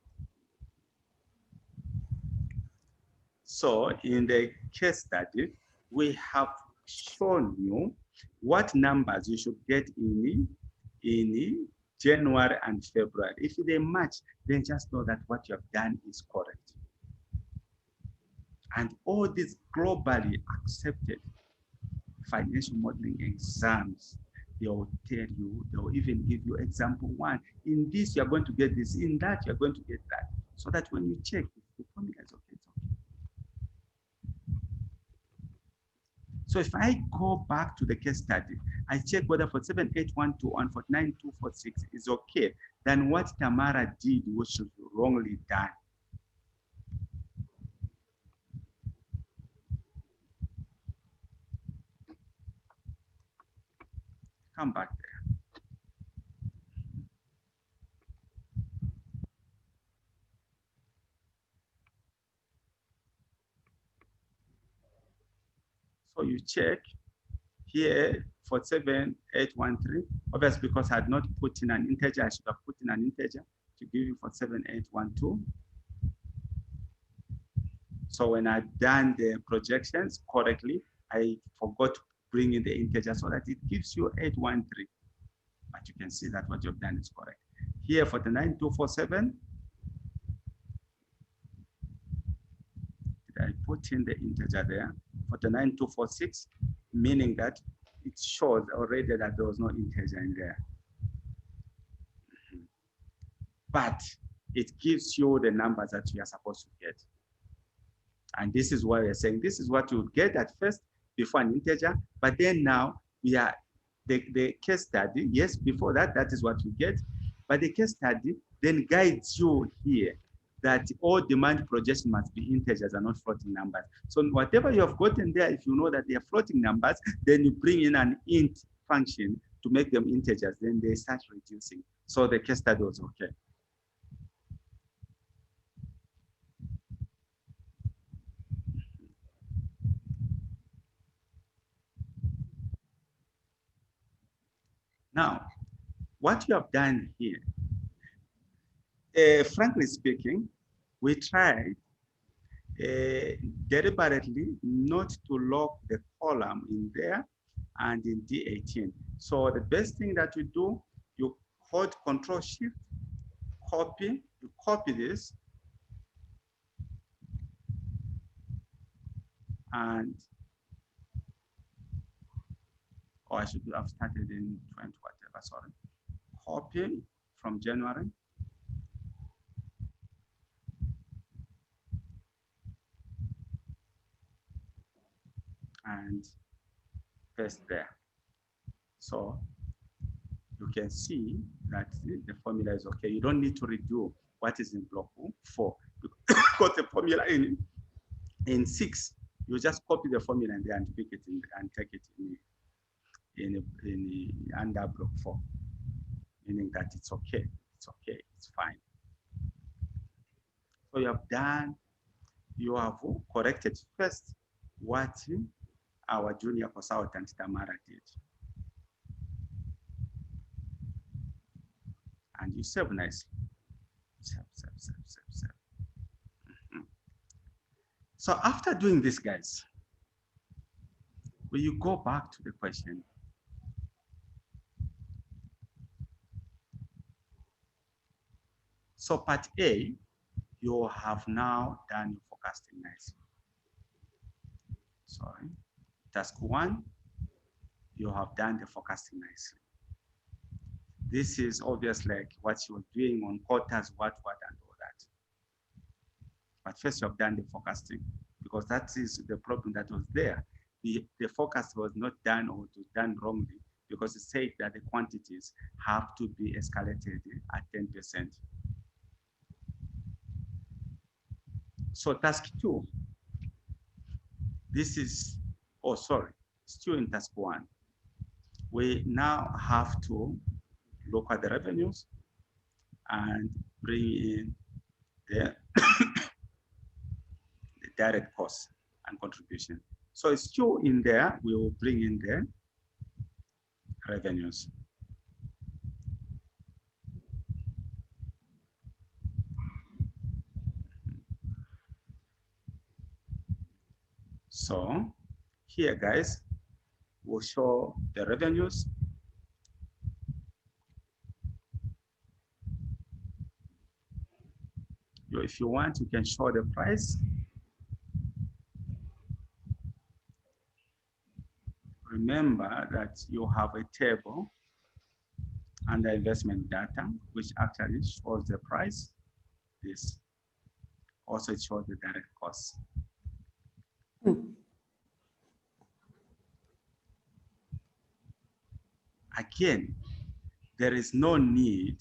So in the case study, we have shown you what numbers you should get in January and February. If they match, then just know that what you have done is correct. And all these globally accepted financial modeling exams, they will tell you, they will even give you example one. In this, you're going to get this. In that, you're going to get that. So that when you check, the formula is okay, it's okay. So if I go back to the case study, I check whether for 7812 and 49246 is okay, then what Tamara did was wrongly done. Come back there. So you check here for 7813. Obviously, because I had not put in an integer, I should have put in an integer to give you for 7812. So when I've done the projections correctly, I forgot to bring in the integer so that it gives you 813. But you can see that what you've done is correct. Here for the 9247, I put in the integer there for the 9246, meaning that it shows already that there was no integer in there. But it gives you the numbers that you are supposed to get. And this is why we're saying this is what you get at first before an integer, but then now we are the case study. Yes, before that, that is what you get. But the case study then guides you here that all demand projections must be integers and not floating numbers. So whatever you have gotten there, if you know that they are floating numbers, then you bring in an int function to make them integers, then they start reducing. So the case study was okay. Now, what you have done here, frankly speaking, we tried deliberately not to lock the column in there and in D18. So the best thing that you do, you hold Control Shift, copy, you copy this, and or I should have started in 20 whatever, sorry. Copy from January. And paste there. So you can see that the formula is okay. You don't need to redo what is in block 4 because the formula in 6, you just copy the formula and then pick it in and take it in under block 4, meaning that it's okay, it's fine. So you have corrected first what our junior consultant Tamara did. And you save nicely. Save. So after doing this, guys, when you go back to the question, so part A, you have now done your forecasting nicely. Sorry, task 1, you have done the forecasting nicely. This is obviously like what you were doing on quarters, what, and all that. But first you have done the forecasting because that is the problem that was there. The forecast was not done or it was done wrongly because it said that the quantities have to be escalated at 10%. So task 2, this is, oh, sorry, still in task 1. We now have to look at the revenues and bring in the, the direct costs and contribution. So it's still in there, we will bring in the revenues. So here, guys, we'll show the revenues. If you want, you can show the price. Remember that you have a table under investment data, which actually shows the price. This also shows the direct costs. Again, there is no need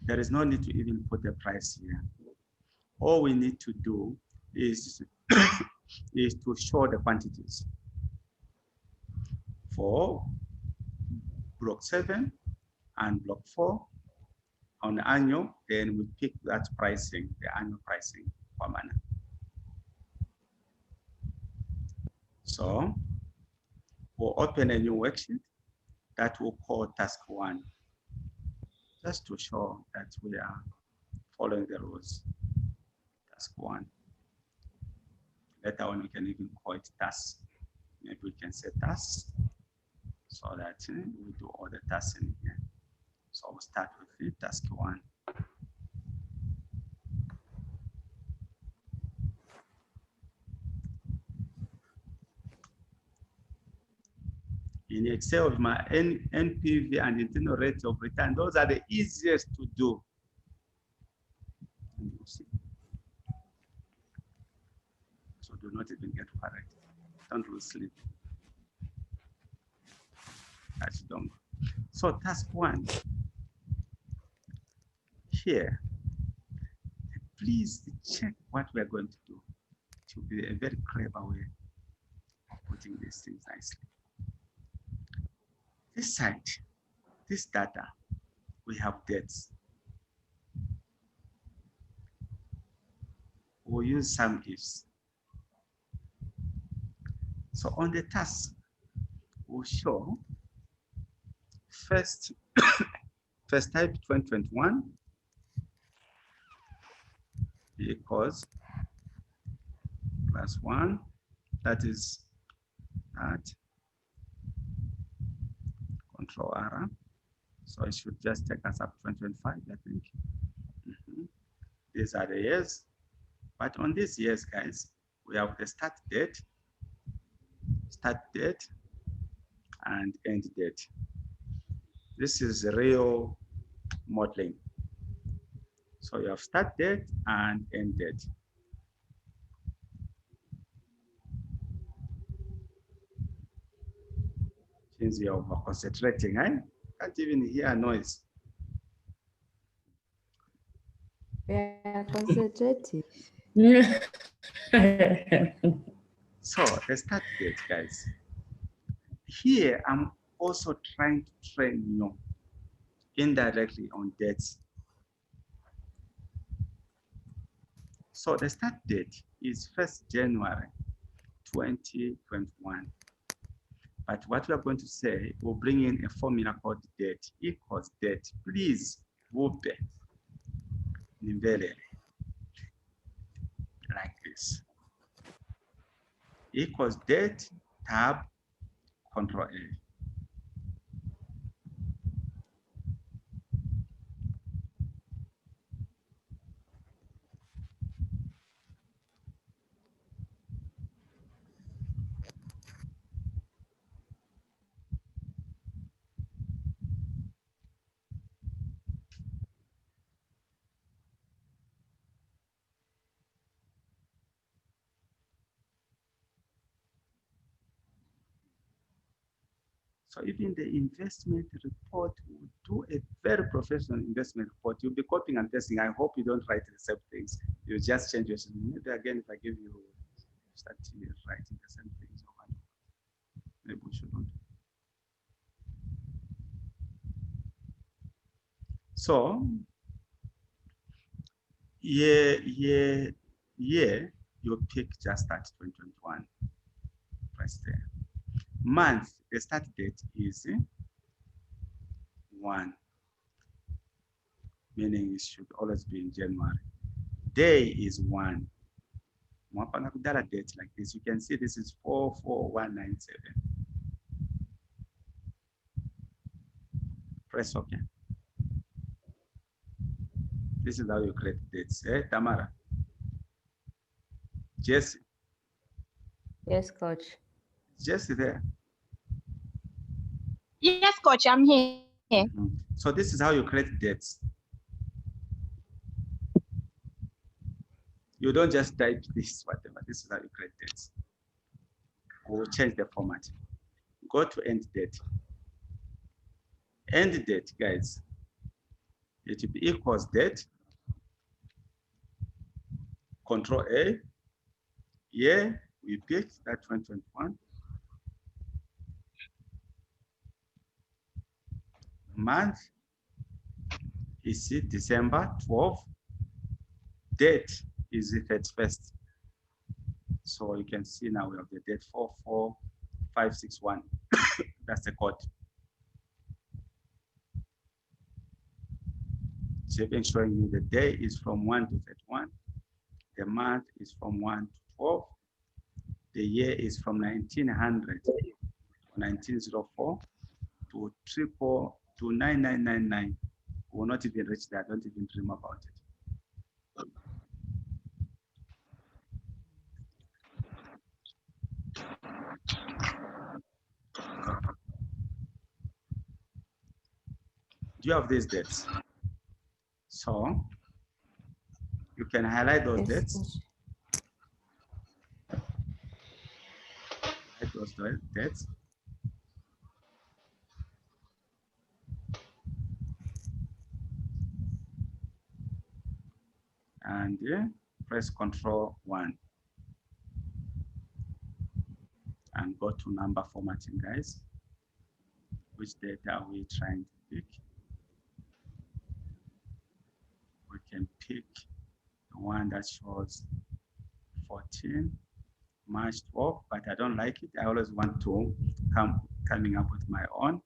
to even put the price here. All we need to do is, is to show the quantities. For block 7 and block 4 on the annual, then we pick that pricing, the annual pricing per manner. So we'll open a new worksheet that we'll call task 1, just to show that we are following the rules. Task 1. Later on, we can even call it task. Maybe we can say tasks so that we do all the tasks in here. So we'll start with the task 1. In Excel, with my NPV and internal rate of return, those are the easiest to do. So do not even get worried. Don't lose sleep. That's dumb. So task 1. Here, please check what we are going to do. It will be a very clever way of putting these things nicely. This side, this data, we have dates. We'll use some ifs. So on the task, we'll show first first type 2021 equals +1, that is that control R. So it should just take us up 2025, I think. These are the years. But on these years, guys, we have the start date, and end date. This is real modeling. So you have start date and end date. Since you're concentrating, can't even hear noise. Yeah, concentrating. So the start date, guys. Here, I'm also trying to train you indirectly on dates. So the start date is 1st January 2021. But what we are going to say, we'll bring in a formula called date equals date. Please, whoop nimbele, like this. Equals date, tab, control A. So even the investment report will do a very professional investment report. You'll be copying and pasting. I hope you don't write the same things. You just change your, maybe again, if I give you, start writing the same things, maybe we should not. So, you pick just start 2021, press there. Month, the start date is 1, meaning it should always be in January. Day is 1. Date like this, you can see this is 44197. Press OK. This is how you create dates. Tamara? Jesse? Yes, coach. Jesse there? Yes, coach, I'm here. So this is how you create dates. You don't just type this, whatever. This is how you create dates. We'll change the format. Go to end date. End date, guys. It will be equals date. Control A. Yeah, we picked that 2021. Month is it December 12. Date is the 31st. So you can see now we have the date 44561. That's the code. It's even showing you the day is from 1 to 31. The month is from 1 to 12. The year is from 1900 to 1904 to 9999. We will not even reach that. Don't even dream about it. Do you have these dates? So you can highlight those dates. Highlight those dates. And press Control 1 and go to number formatting, guys. Which data are we trying to pick? We can pick the one that shows 14 March 12, but I don't like it. I always want to coming up with my own.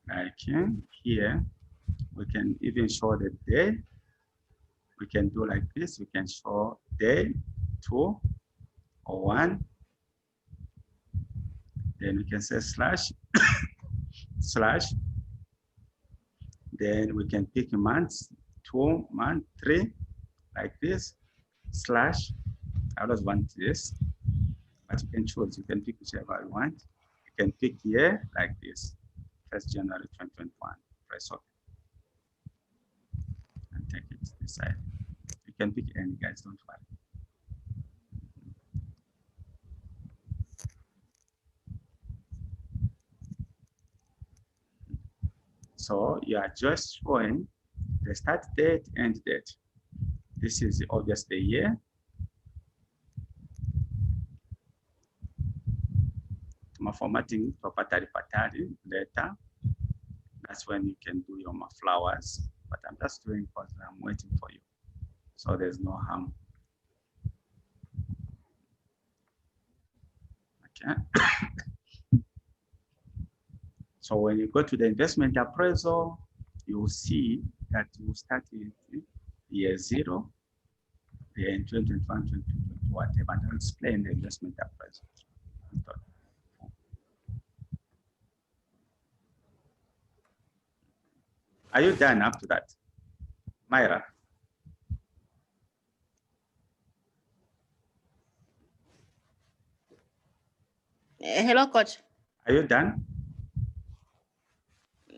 Like here, we can even show the day. We can do like this. We can show day 2 or 1. Then we can say slash, slash. Then we can pick months, 2, month, 3, like this, slash. I always want this, but you can choose. You can pick whichever you want. You can pick here like this, 1st January 2021. Press OK. And take it to this side. You can pick any, guys, don't worry. So you are just showing the start date, end date. This is obviously the year. My formatting patari later. That's when you can do your flowers. But I'm just doing because I'm waiting for you. So there's no harm. Okay. So when you go to the investment appraisal, you will see that you start in year 0, then 2021, 2022, whatever, and I'll explain the investment appraisal. Are you done up to that? Myra? Hello, coach. Are you done?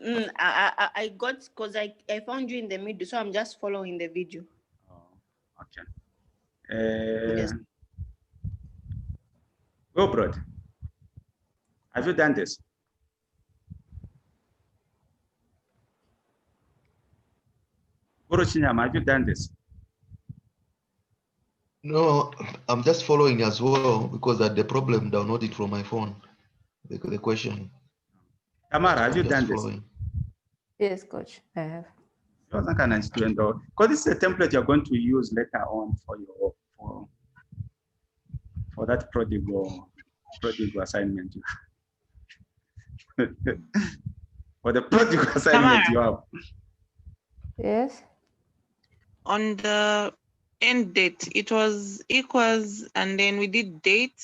I got, because I found you in the middle, so I'm just following the video. Oh, okay. Yes. Go, Brod. Have you done this? Guru Chinyama, have you done this? No, I'm just following as well because I had the problem downloading from my phone. The question. Tamara, have I'm you just done this? following. Yes, coach, I have. Because this is a template you're going to use later on for your for that prodigal assignment. For the prodigal assignment you have. Yes. On the end date, it was equals, and then we did date.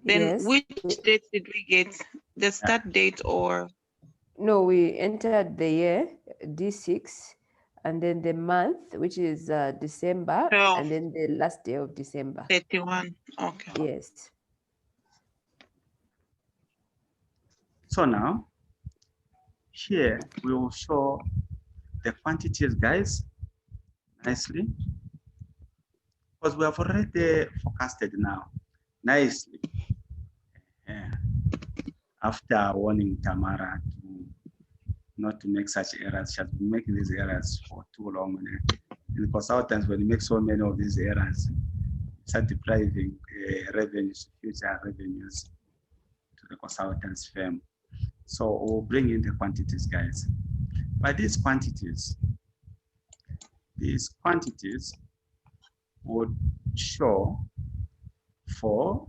Then Yes. which date did we get? The start date or? No, we entered the year D6, and then the month, which is December, 12. and then the last day of December. 31. Okay. Yes. So now, here we will show the quantities, guys, nicely. Because we have already forecasted now, nicely. Yeah. After warning Tamara to not to make such errors, she has been making these errors for too long. And consultants, when you make so many of these errors, start depriving revenues, future revenues to the consultant's firm. So we'll bring in the quantities, guys. But these quantities would show for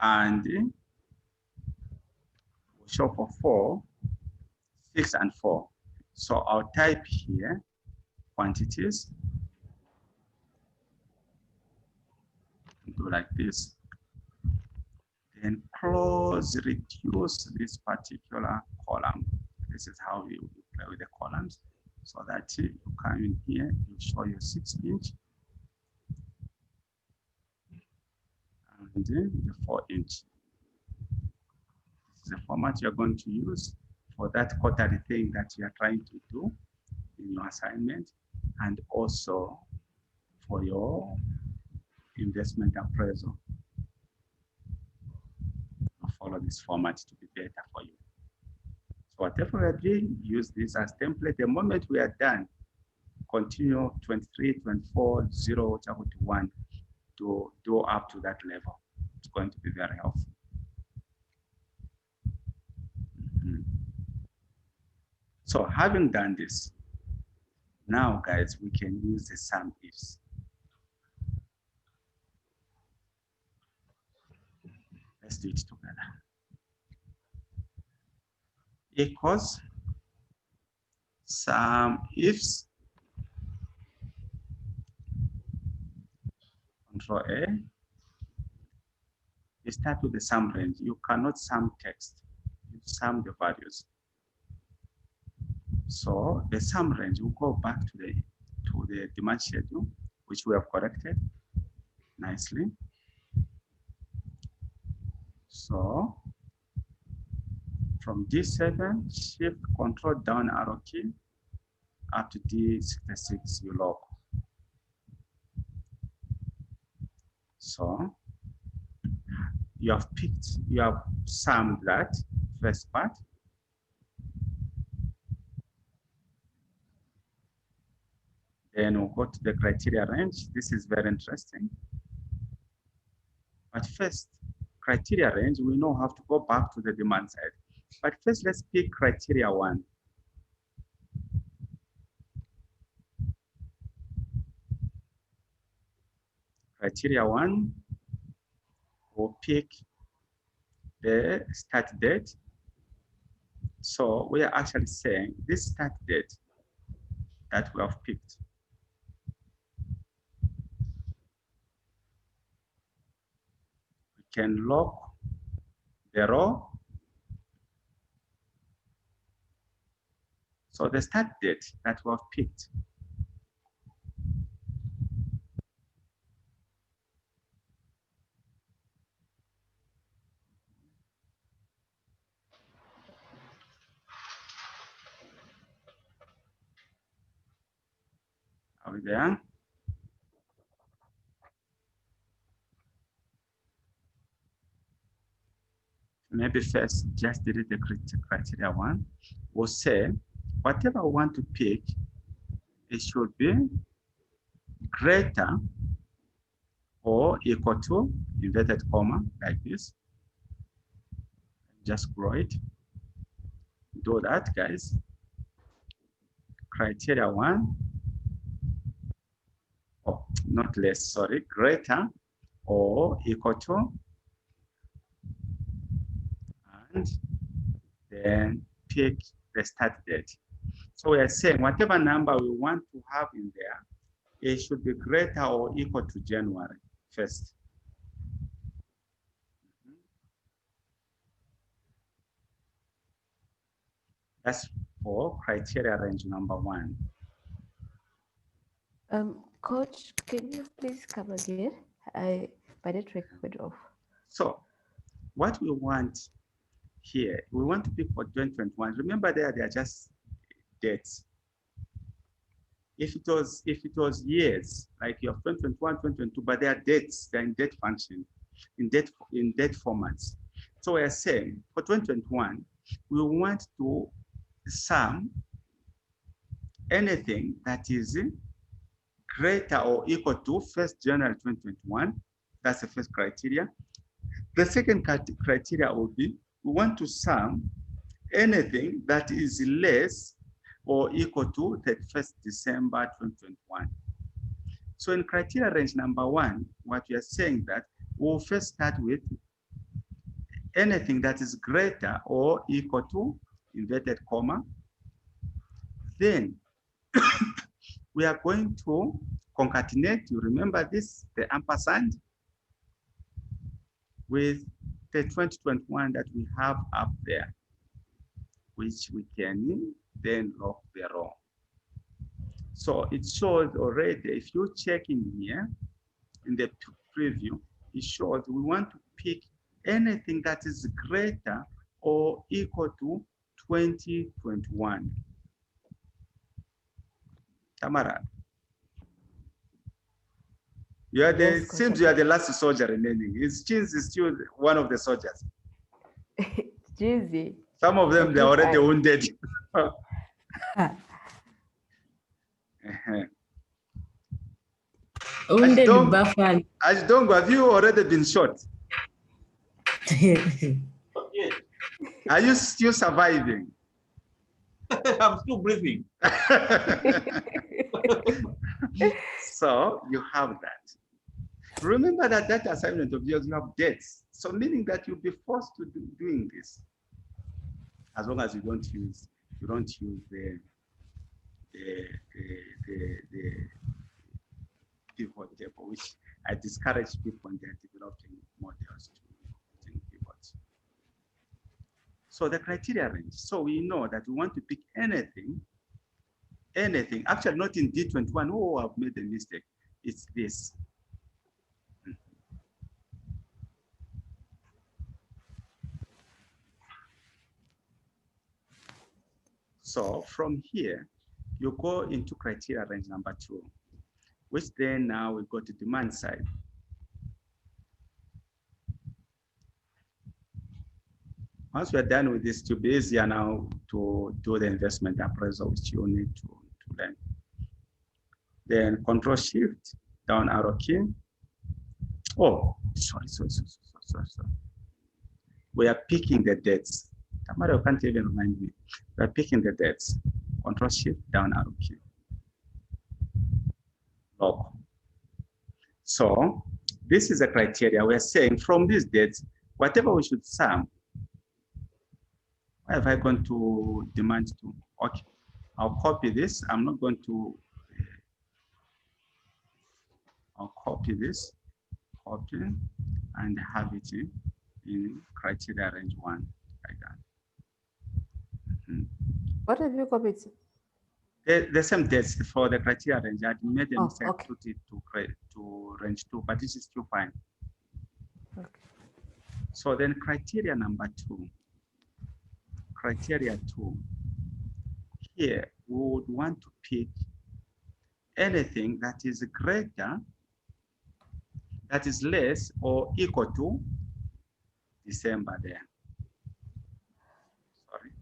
and will show for 4, 6, and 4. So I'll type here quantities. Go like this. Then close, reduce this particular column. This is how you play with the columns. So that you come in here, you show your 6-inch and then the 4-inch. This is the format you're going to use for that quarterly thing that you are trying to do in your assignment, and also for your investment appraisal. I'll follow this format to be better for you. So whatever we are doing, use this as template. The moment we are done, continue 23, 24, 0, 1 to do up to that level. It's going to be very helpful. So having done this, now guys, we can use the sum ifs. Let's do it together. Equals sum ifs, Control A. You start with the sum range. You cannot sum text. You sum the values. So the sum range will go back to the demand schedule, which we have corrected nicely. So from D7, shift control down arrow key up to D66, you log. So you have summed that first part. Then we'll go to the criteria range. This is very interesting. But first, criteria range, we know how to go back to the demand side. But first, let's pick criteria 1. Criteria 1, we'll pick the start date. So we are actually saying this start date that we have picked. We can lock the row. So the start date that we have picked, are we there? Maybe first just delete the criteria 1. We'll say whatever we want to pick, it should be greater or equal to inverted comma like this. Just grow it. Do that, guys. Criteria 1. Oh, not less, sorry, greater or equal to, and then pick the start date. So we are saying whatever number we want to have in there, it should be greater or equal to January 1st. That's for criteria range number 1. Coach, can you please come again? My network went off. So what we want here, we want to pick for 2021. Remember there are just dates. If it was years, like you have 2021, 2022, but they are dates, they're in date function, in date formats. So we are saying for 2021, we want to sum anything that is greater or equal to 1st January 2021. That's the first criteria. The second criteria will be we want to sum anything that is less or equal to 31st December 2021. So in criteria range number 1, what we are saying that we'll first start with anything that is greater or equal to inverted comma. Then we are going to concatenate, you remember this, the ampersand, with the 2021 that we have up there, which we can then lock the row. So it shows already, if you check in here, in the preview, it shows we want to pick anything that is greater or equal to 2021. Tamara, you are the, Yes, seems you are the last soldier remaining. Is still one of the soldiers? Jeezy. Some of them, they're already wounded. Wounded Buffalo. Ashdongo, have you already been shot? Are you still surviving? I'm still breathing. So you have that. Remember that that assignment of yours, you have dates. So meaning that you'll be forced to do doing this. As long as you don't use the pivot table, which I discourage people when they're developing models to using pivots. So the criteria range. So we know that we want to pick anything. Actually, not in D21. Oh, I've made a mistake. It's this. So from here, you go into criteria range number 2, which then now we go to demand side. Once we're done with this, to be easier now to do the investment appraisal, which you need to learn. Then Control Shift, down arrow key. Oh, sorry. We are picking the dates. Tamara can't even remind me. We are picking the dates. Control Shift, down arrow key. Log. So this is a criteria. We're saying from these dates, whatever we should sum. Why have I gone to demand to? Okay, I'll copy this. I'm not going to. I'll copy this, copy, and have it in criteria range 1, like that. What have you copied? The same dates for the criteria range. I made a mistake, okay. put it to range 2, but this is still fine. Okay. So then criteria number 2. Criteria 2. Here we would want to pick anything that is greater, that is less or equal to December there. Sorry.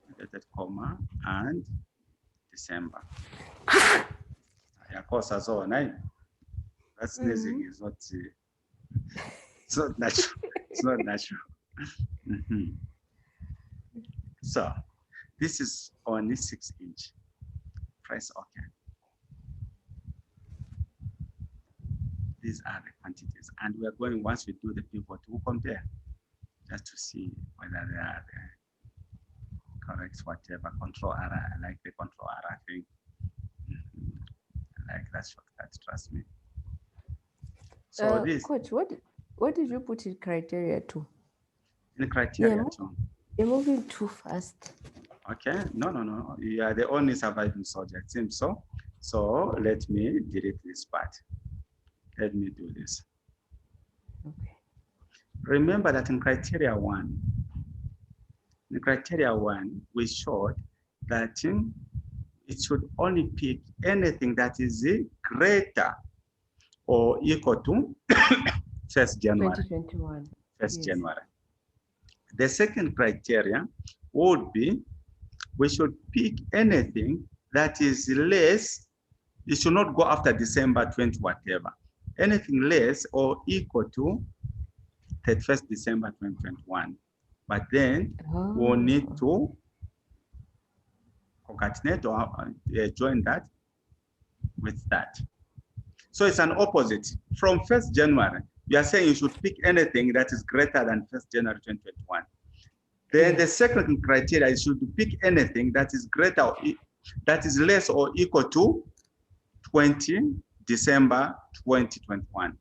Inverted comma and December. Of course, as all night. That sneezing is not. It's not natural. It's not natural. So this is only 6-inch. Press OK. These are the quantities, and we are going, once we do the pivot, we'll compare just to see whether they are the correct whatever. Control R. I like the control R thing. I like that shortcut, trust me. So this Coach, what did you put in criteria 2? in criteria 2. You're moving too fast. Okay, no. You are the only surviving soldier, it seems so. So let me delete this part. Let me do this. Okay. Remember that in criteria 1, we showed that it should only pick anything that is greater or equal to 1st January. 2021. 1st January. The second criteria would be we should pick anything that is less. It should not go after December 20 whatever. Anything less or equal to 31st December 2021. But then we'll need to concatenate or join that with that. So it's an opposite. From 1st January, you are saying you should pick anything that is greater than 1st January 2021. Then the second criteria is you should pick anything that is greater, or that is less or equal to 20 December 2021.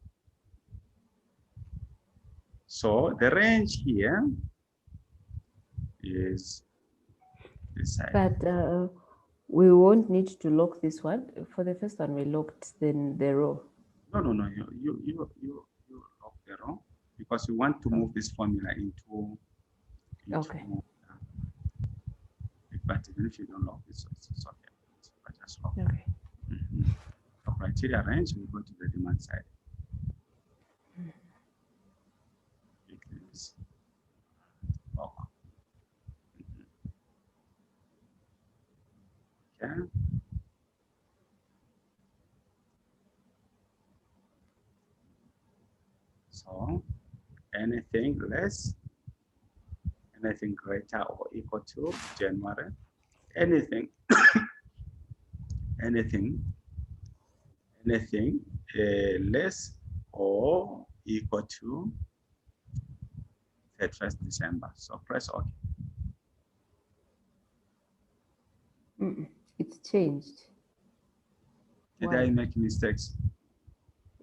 So the range here is this side. But we won't need to lock this one. For the first one, we locked then the row. No. You lock the row because you want to move this formula into okay. But even if you don't lock this, it's okay. But just lock. Okay. So criteria range, we go to the demand side. Lock. Okay. So anything less, anything greater or equal to January, anything anything less or equal to 31st December. So press OK. It's changed. Did Why? I make mistakes?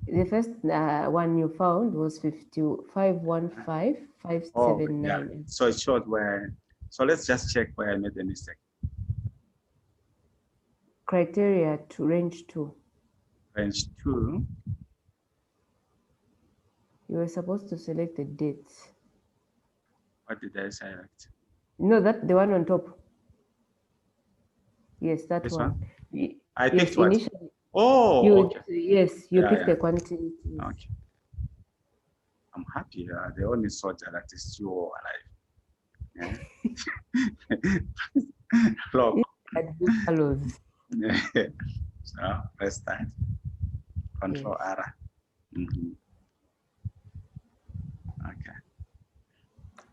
The first one you found was 515,579. Oh, yeah. So it showed where. So let's just check where I made the mistake. Criteria to range 2. Range 2. You were supposed to select the dates. What did I select? No, that the one on top. Yes, that This one. I Yes, picked what? initially. Oh, You okay. yes, you Yeah, picked yeah. the quantity. Yes. Okay. I'm happy. The only soldier that is still alive. Yeah. Look. At buffaloes. So let's start. Control Yes. R. Mhm. Okay.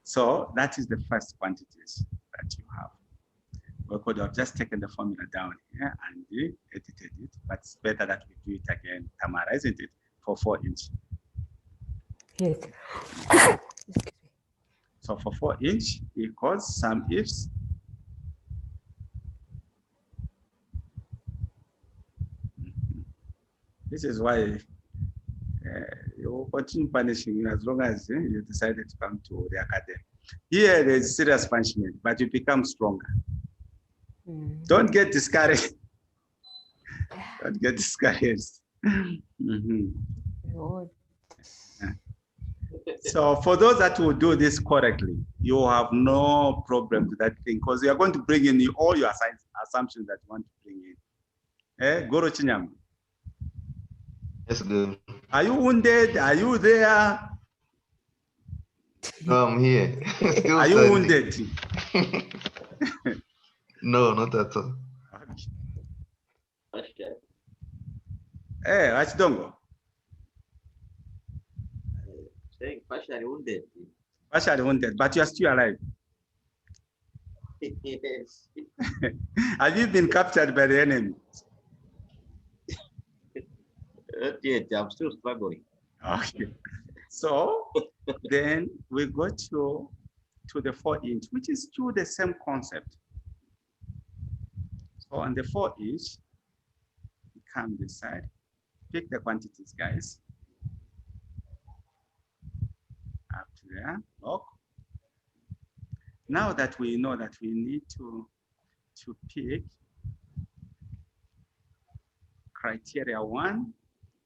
So that is the first quantities that you have. We could have just taken the formula down here and edited it, but it's better that we do it again, Tamara, isn't it? For 4-inch. Yes. So for 4-inch equals some ifs. This is why you will continue punishing you as long as you decided to come to the academy. Here there's serious punishment, but you become stronger. Don't get discouraged. Don't get discouraged. So for those that will do this correctly, you have no problem with that thing because you are going to bring in all your assumptions that you want to bring in. Guru Chinyam. Yes, good. Are you wounded? Are you there? No, I'm here. Still Are you standing. wounded? No, not at all. Hey, Achidongo. Saying partially wounded. Partially wounded, but you are still alive. Yes. Have you been captured by the enemy? Not yet. I'm still struggling. Okay. So then we go to the 4-inch, which is still the same concept. So on the 4-inch, you come this side, pick the quantities, guys. Up to there, lock. Now that we know that we need to pick criteria 1.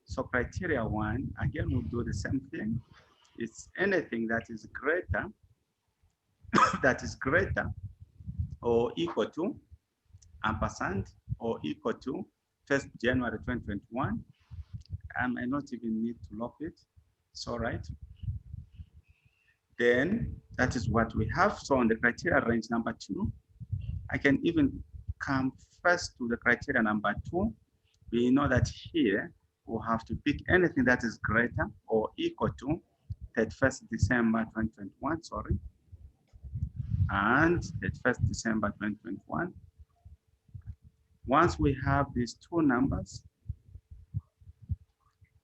So criteria 1, again, we'll do the same thing. It's anything that is greater, or equal to ampersand or equal to 1st January 2021. I might not even need to lock it. It's all right. Then that is what we have. So on the criteria range number 2, I can even come first to the criteria number 2. We know that here we'll have to pick anything that is greater or equal to 31st December 2021, sorry. And 31st December 2021. Once we have these two numbers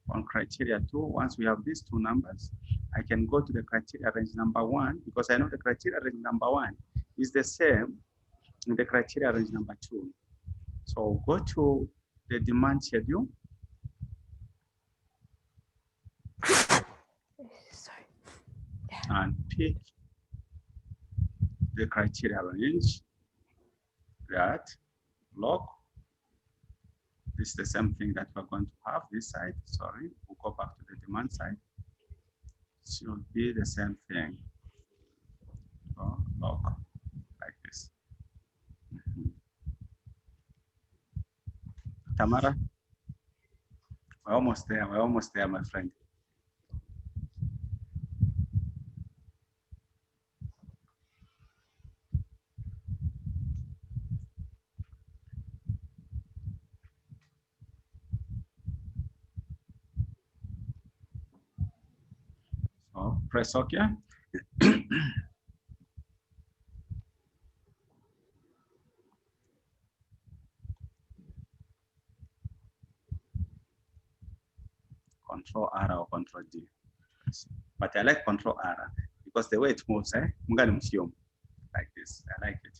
on criteria 2, once we have these two numbers, I can go to the criteria range number 1 because I know the criteria range number 1 is the same in the criteria range number 2. So go to the demand schedule. Sorry. And pick the criteria range that lock. This is the same thing that we're going to have this side. Sorry, we'll go back to the demand side. It should be the same thing. So lock like this. Tamara, we're almost there. We're almost there, my friend. So press OK. Control R or Control D. But I like Control R because the way it moves, like this. I like it.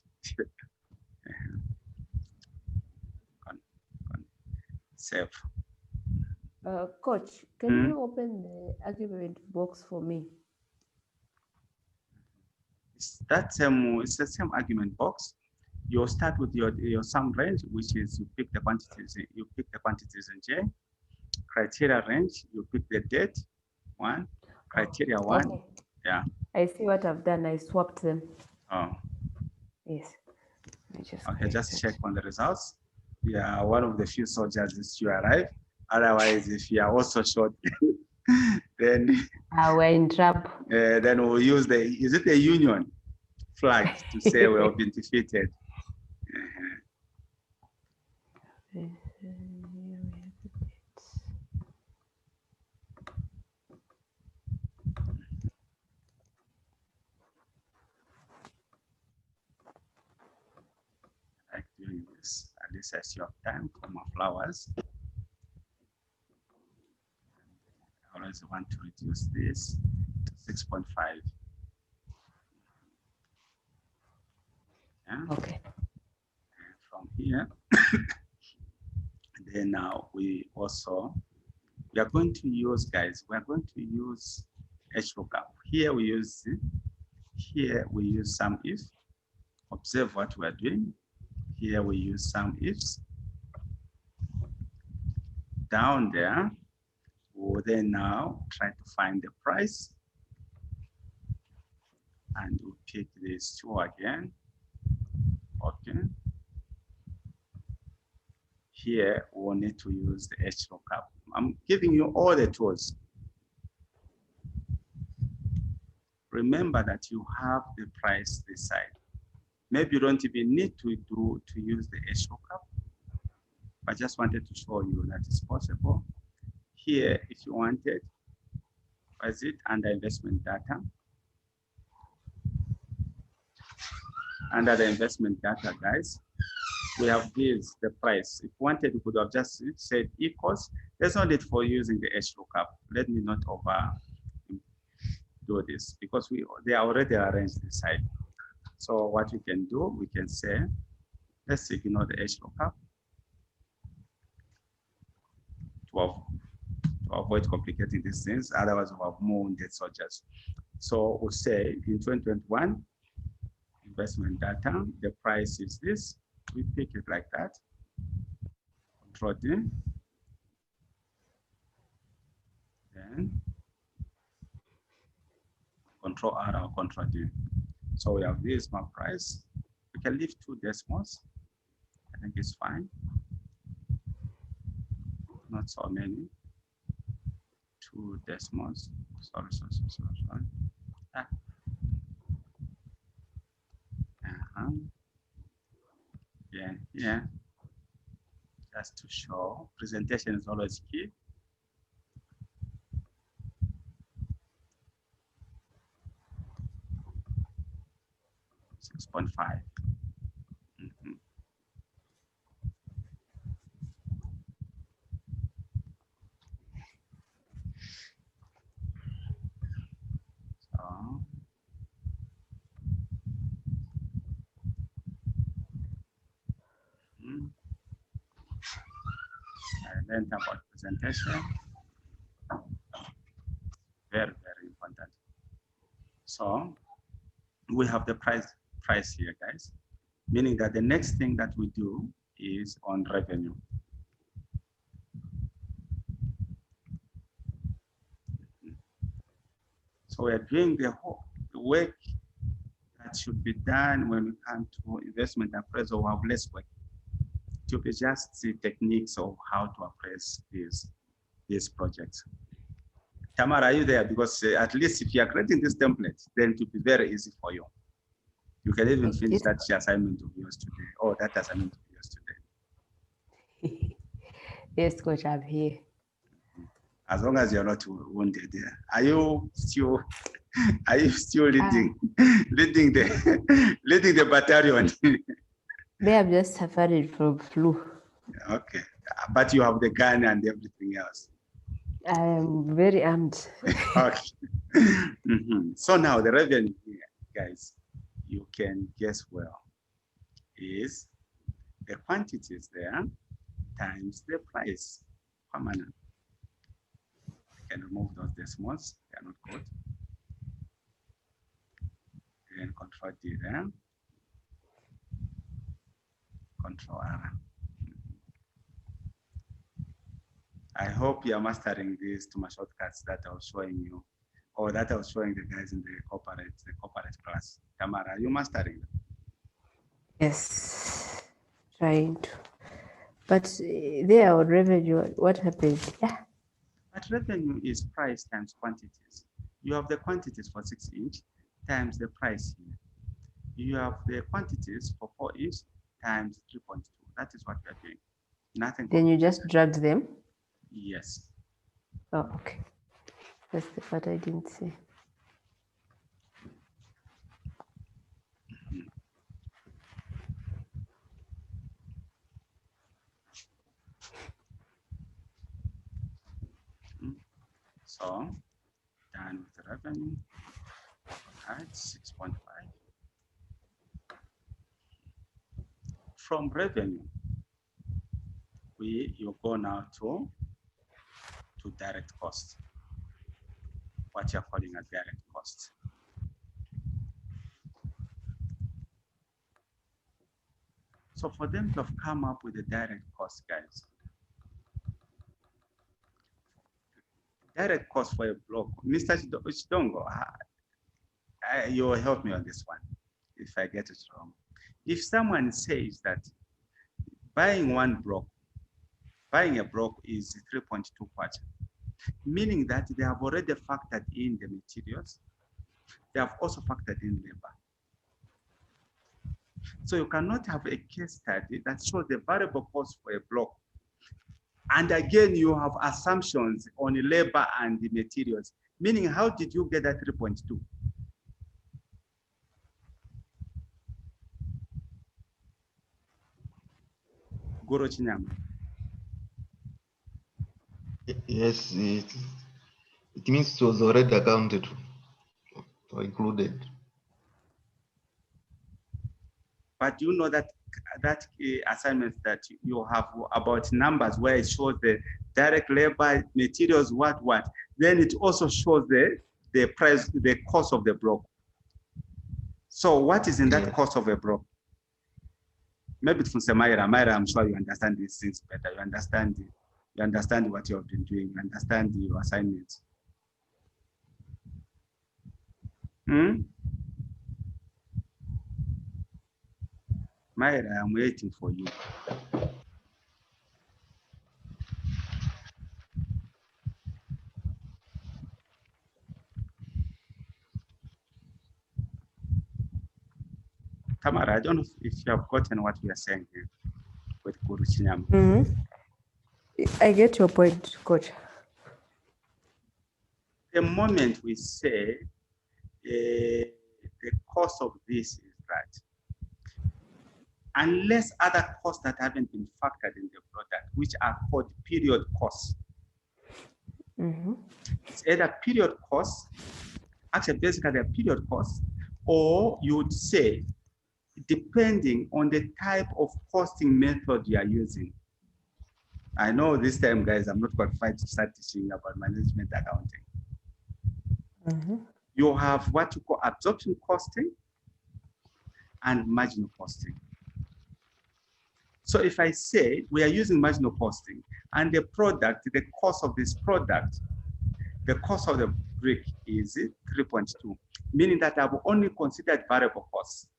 Save. Coach, can you open the argument box for me? It's the same argument box. You'll start with your sum range, which is you pick the quantities in J. Criteria range, you pick the date, 1. Criteria 1. Okay. Yeah. I see what I've done. I swapped them. Oh. Yes. Okay, just check on the results. Yeah, one of the few soldiers is you arrive. Otherwise, if you are also short, then we're in trouble. Then we'll use is it the Union flag to say we have been defeated? Like doing this, at least I see of time for my flowers. I always want to reduce this to 6.5. Yeah. Okay. And from here, then now we are going to use, guys, we are going to use Vlookup. Here we use some if. Observe what we are doing. Here we use some ifs. Down there, we'll then now try to find the price. And we'll pick these two again. Okay. Here we'll need to use the Vlookup. I'm giving you all the tools. Remember that you have the price this side. Maybe you don't even need to use the Vlookup, but I just wanted to show you that it's possible. Here, if you wanted, was it under investment data? Under the investment data, guys, we have this, the price. If you wanted, you could have just said equals. There's no need for using the Vlookup. Let me not do this because they are already arranged this side. So what we can do, we can say, let's ignore the Vlookup to avoid complicating these things. Otherwise, we have more wounded soldiers. So we'll say in 2021, investment data, the price is this. We pick it like that. Control D. Then Control R or Control D. So we have this my price. We can leave 2 decimals. I think it's fine. Not so many. 2 decimals. Sorry. Ah. Yeah. Just to show, presentation is always key. .5. So I learned about presentation. Very, very important. So we have the price here, guys, meaning that the next thing that we do is on revenue. So we are doing the work that should be done when we come to investment appraisal. We have less work. It will be just the techniques of how to appraise these projects. Tamara, are you there? Because at least if you are creating this template, then it will be very easy for you. You can even finish that assignment of yours today, or that assignment of yours today. Yes, Coach, I'm here. As long as you're not wounded there. Are you still leading the battalion? They have just suffered from flu. Okay. But you have the gun and everything else. I am very armed. Okay. So now the revenue here, guys, you can guess well, is the quantities there times the price permanent. I can remove those decimals, they are not good. Then control D there, control R. I hope you are mastering these two shortcuts that I was showing you, or that I was showing the guys in the corporate class. Tamara, are you mastering them? Yes, trying to. But there on revenue, what happens? Yeah. But revenue is price times quantities. You have the quantities for 6-inch times the price here. You have the quantities for 4-inch times 3.2. That is what we are doing. Nothing. Then you just drag them. Yes. Oh, okay. That's the part I didn't see. So, done with the revenue. At 6.5. From revenue, you go now to direct cost. What you're calling a direct cost. So for them to have come up with a direct cost, guys, direct cost for a block, Mr. Chidongo, you will help me on this one if I get it wrong. If someone says that buying a block is 3.2 kwacha, meaning that they have already factored in the materials, they have also factored in labor. So you cannot have a case study that shows the variable cost for a block. And again, you have assumptions on labor and the materials, meaning how did you get that 3.2? Guru Chinyama. Yes, it means it was already accounted or included. But you know that assignment that you have about numbers where it shows the direct labor, materials, what, then it also shows the price, the cost of the block. So what is in that cost of a block? Maybe from Mayra, I'm sure you understand these things better. You understand what you have been doing. You understand your assignments. Mayra, I'm waiting for you. Tamara, I don't know if you have gotten what we are saying here with Guru Chinyama. I get your point, Coach. The moment we say the cost of this is that, unless other costs that haven't been factored in the product, which are called period costs. It's either period costs, actually basically a period cost, or you would say, depending on the type of costing method you are using. I know this time, guys, I'm not qualified to start teaching about management accounting. You have what you call absorption costing and marginal costing. So if I say we are using marginal costing and the product, the cost of this product, the cost of the brick is 3.2, meaning that I've only considered variable costs.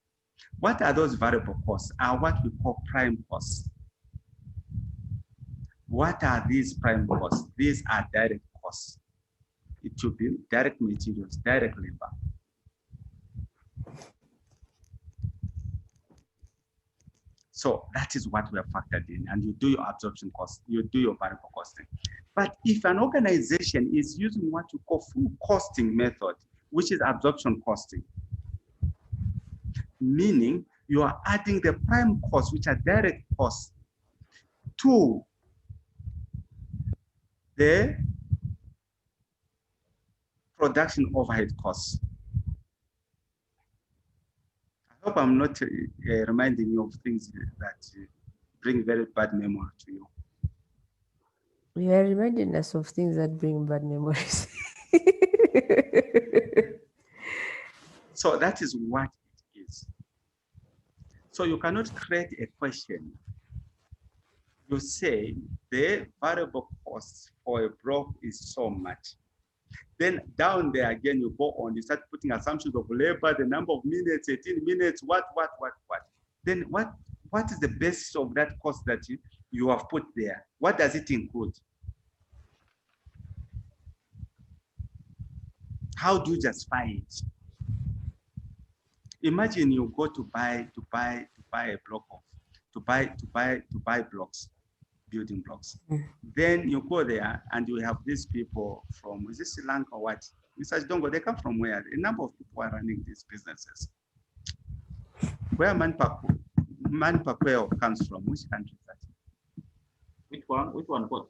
What are those variable costs? Are what we call prime costs. What are these prime costs? These are direct costs. It should be direct materials, direct labor. So that is what we have factored in, and you do your absorption cost, you do your variable costing. But if an organization is using what you call full costing method, which is absorption costing, meaning you are adding the prime costs, which are direct costs, to the production overhead costs. I hope I'm not reminding you of things that bring very bad memory to you. You are reminding us of things that bring bad memories. So that is what it is. So you cannot create a question. You say the variable cost for a block is so much. Then down there again, you go on, you start putting assumptions of labor, the number of minutes, 18 minutes, what. Then what is the basis of that cost that you have put there? What does it include? How do you justify it? Imagine you go to buy a block of to buy blocks, building blocks. Then you go there and you have these people from, is this Sri Lanka or what? Mr. Dongo, they come from where? A number of people are running these businesses. Where Manpakweo comes from, which country is that? Which one? Which one? What?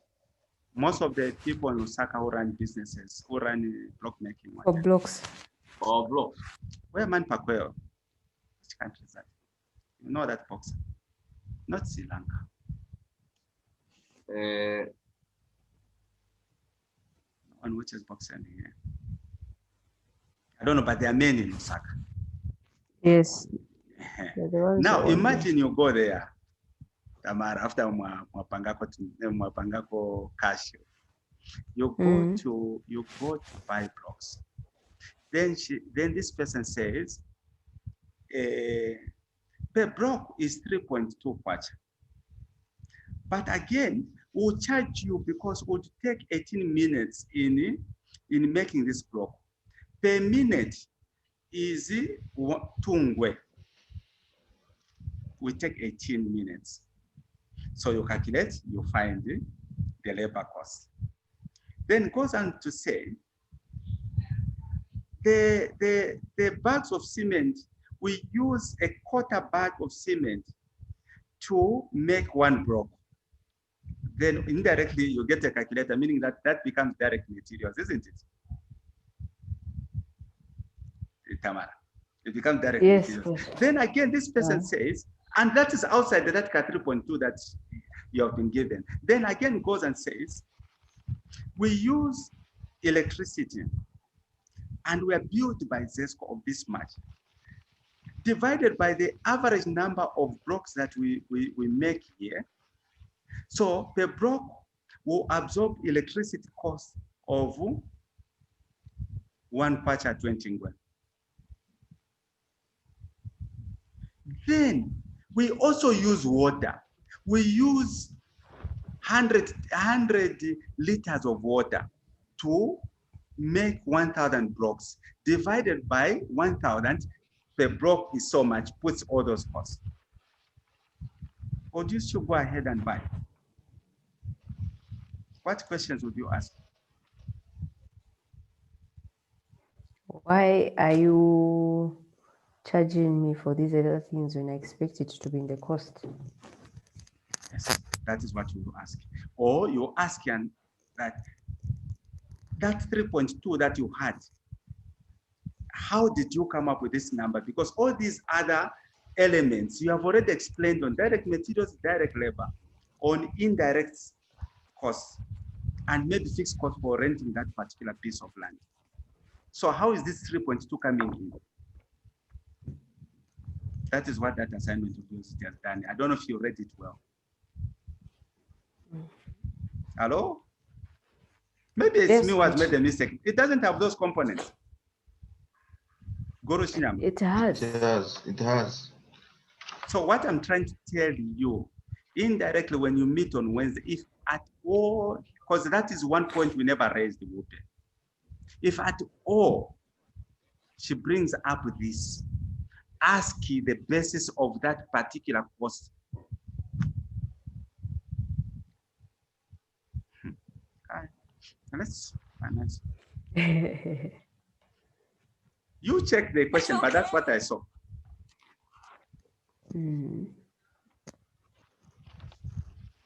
Most of the people in Osaka who run businesses, who run block making. For blocks. Or blocks? Where Manpakweo? Which country is that? You know that box? Not Sri Lanka. On which is boxing here? I don't know, but there are many in Osaka. Yes. They're the ones Now who own imagine you go there, Tamara, after mwapangako cash. You go to buy blocks. Then this person says, per block is 3.2 kwacha. But again, we'll charge you because it would take 18 minutes in making this block. Per minute is tungwe. We take 18 minutes. So you calculate, you find the labor cost. Then goes on to say, the bags of cement, we use a quarter bag of cement to make one block. Then indirectly you get a calculator, meaning that becomes direct materials, isn't it? Tamara, it becomes direct materials. Then again, this person says, and that is outside that 3.2 that you have been given. Then again goes and says, we use electricity and we are billed by ZESCO of this much, divided by the average number of blocks that we make here. So per block will absorb electricity cost of 1 kwacha 20 ngwe. Then we also use water. We use 100 liters of water to make 1,000 blocks. Divided by 1,000 per block is so much, puts all those costs. Or do you still go ahead and buy? What questions would you ask? Why are you charging me for these other things when I expect it to be in the cost? Yes, that is what you will ask. Or you ask that 3.2 that you had, how did you come up with this number? Because all these other elements you have already explained on direct materials, direct labor, on indirect costs, and maybe fixed cost for renting that particular piece of land. So how is this 3.2 coming in? That is what that assignment of yours has done. I don't know if you read it well. Hello? Maybe it's me who has made a mistake. It doesn't have those components. It has. It has. So what I'm trying to tell you, indirectly when you meet on Wednesday, if at all, because that is one point we never raised, if at all she brings up this, ask the basis of that particular cost. Let's finance. You check the question, but that's what I saw.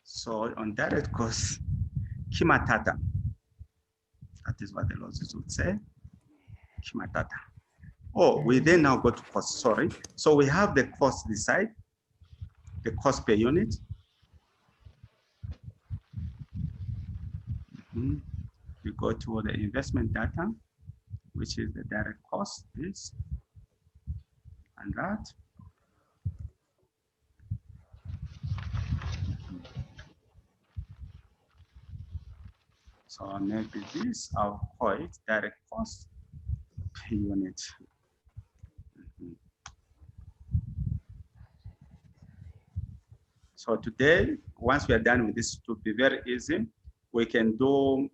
So on direct cost, kimatata. That is what the laws would say. Kimatata. Oh, we then now go to cost, sorry. So we have the cost this side, the cost per unit. We go to the investment data, which is the direct cost, this and that. So maybe this, I'll call it direct cost per unit. So today, once we are done with this, to be very easy, we can do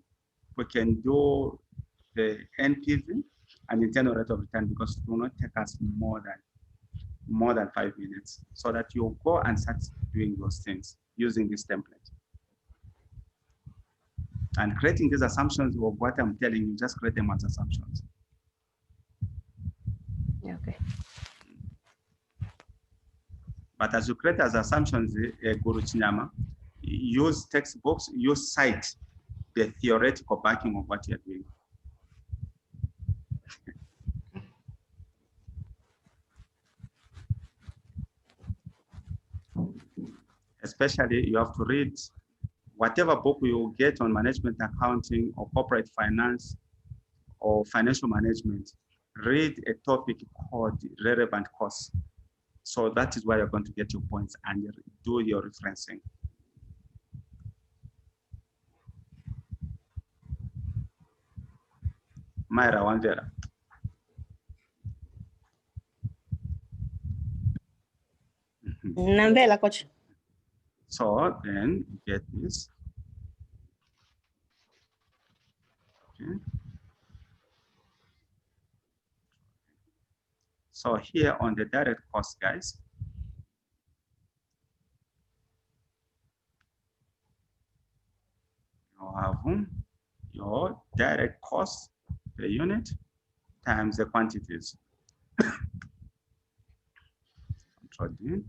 the NPV and internal rate of return, because it will not take us more than 5 minutes, so that you'll go and start doing those things using this template. And creating these assumptions of what I'm telling you, just create them as assumptions. Yeah, okay. But as you create as assumptions, Guru Chinyama, use textbooks, use cite the theoretical backing of what you're doing. Especially, you have to read whatever book you get on management accounting or corporate finance or financial management. Read a topic called relevant costs. So that is where you're going to get your points and do your referencing. Myra Wanvera. Nambela, coach. So then get this. Okay. So here on the direct cost, guys, you have your direct cost per unit times the quantities. Control D.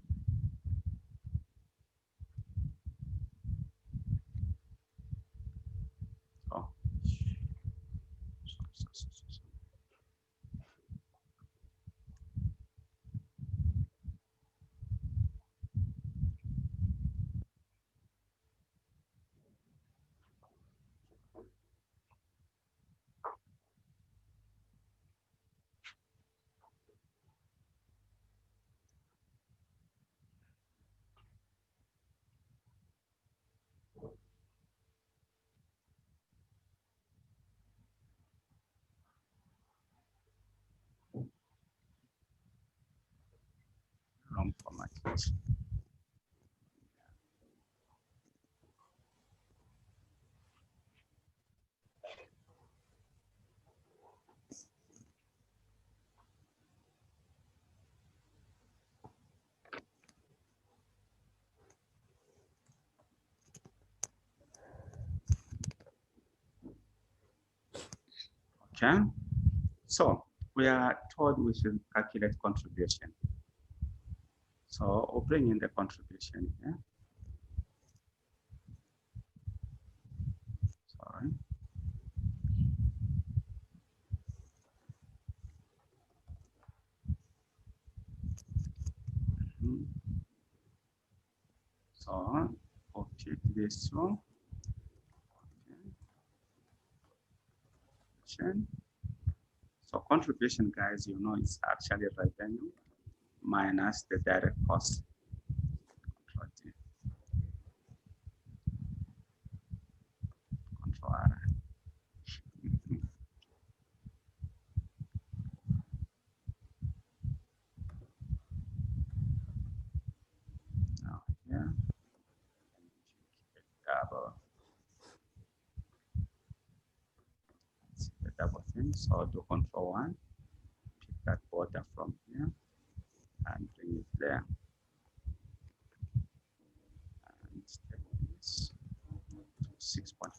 Wrong format. Okay, so we are told we should calculate contribution. So we'll bring in the contribution here. Sorry. So we'll pick this one. Okay. So contribution, guys, you know, it's actually revenue minus the direct cost. Control D. Control R. Now here, double. It's the double thing. So do Control 1. Pick that border from here and bring it there. And take this to 6.5.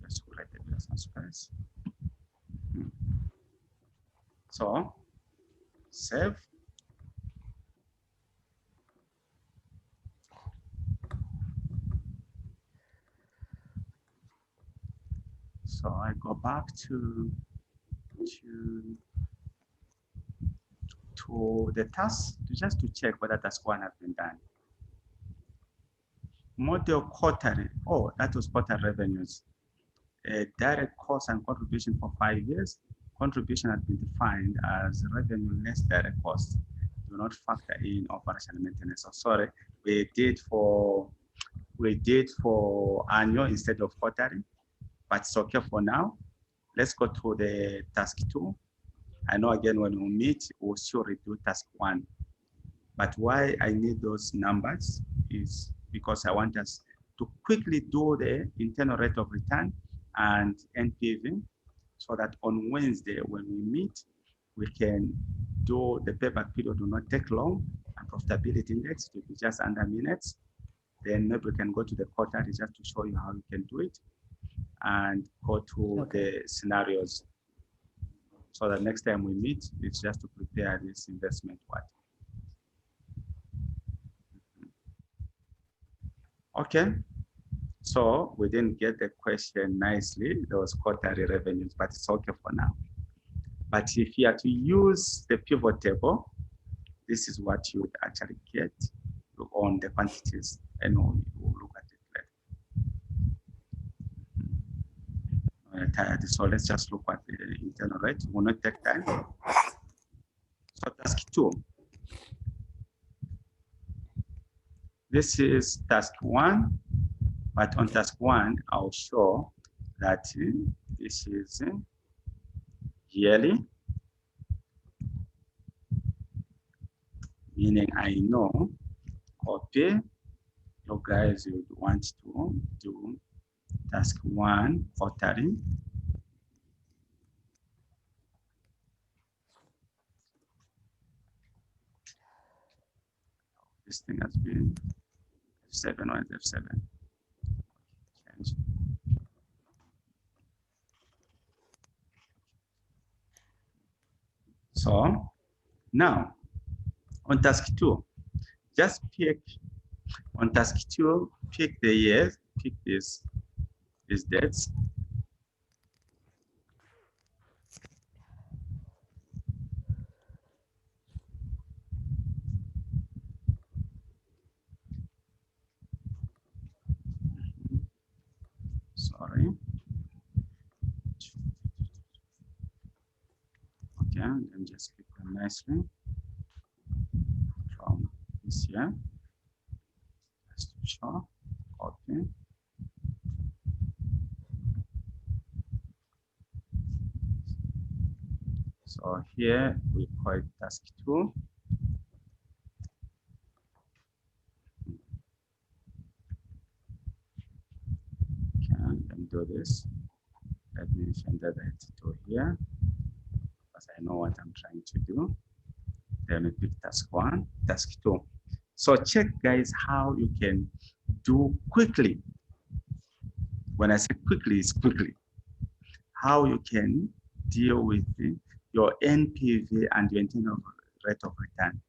Let's write the business space. So save. So I go back to the task just to check whether task 1 has been done. Model quarterly. Oh, that was quarter revenues. Direct cost and contribution for 5 years. Contribution has been defined as revenue less direct cost. Do not factor in operational maintenance. So sorry, we did for annual instead of quarterly, but it's okay for now. Let's go to the task 2. I know again when we meet, we'll still redo task 1. But why I need those numbers is because I want us to quickly do the internal rate of return and NPV, so that on Wednesday when we meet, we can do the payback period will not take long, and profitability index will be just under minutes. Then maybe we can go to the quarterly just to show you how you can do it, and go to the scenarios. So the next time we meet, it's just to prepare this investment part. Okay, so we didn't get the question nicely, those quarterly revenues, but it's okay for now. But if you are to use the pivot table, this is what you would actually get on the quantities, and we'll look at it later. So let's just look at the internal rate. Will not take time. So task 2. This is task 1, but on task 1, I'll show that this is yearly, meaning I know, copy, you guys would want to do task 1 quarterly. This thing has been F7 or F7. Change. So now on task 2, just pick on task 2, pick the years, pick these dates. Sorry. Okay, and just pick them nicely from this year. Just to show. Okay. So here we call it task 2. Okay, let me do this. Let me enter that to here, because I know what I'm trying to do. Then we pick task 1, task 2. So check, guys, how you can do quickly. When I say quickly, it's quickly. How you can deal with your NPV and your internal rate of return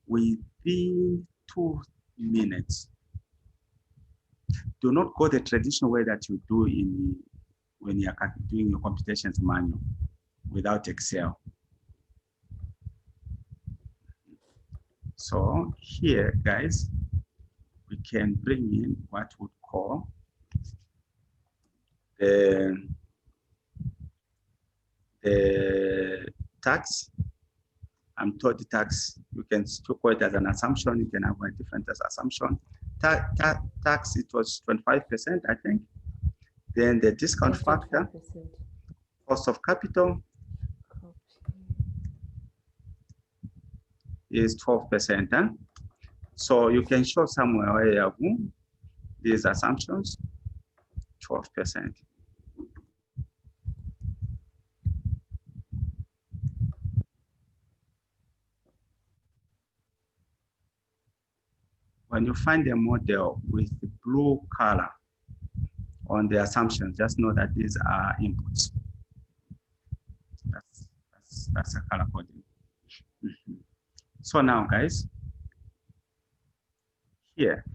within 2 minutes. Do not go the traditional way that you do when you are doing your computations manual without Excel. So here, guys, we can bring in what we call the tax. I'm told the tax, you can still call it as an assumption. You can have a different assumption. Tax, it was 25%, I think. Then the discount factor, cost of capital is 12%. Huh? So you can show somewhere where you have these assumptions, 12%. When you find a model with the blue color on the assumptions, just know that these are inputs. That's a color coding. So now, guys, here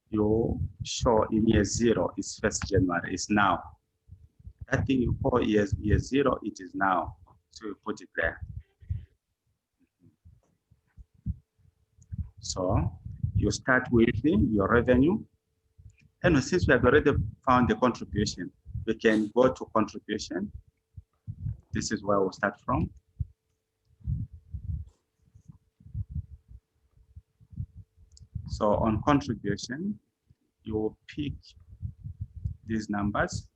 you show in year 0 is 1st January, is now. That thing you call year zero, it is now. So you put it there. So you start with your revenue. And since we have already found the contribution, we can go to contribution. This is where we'll start from. So on contribution, you will pick these numbers,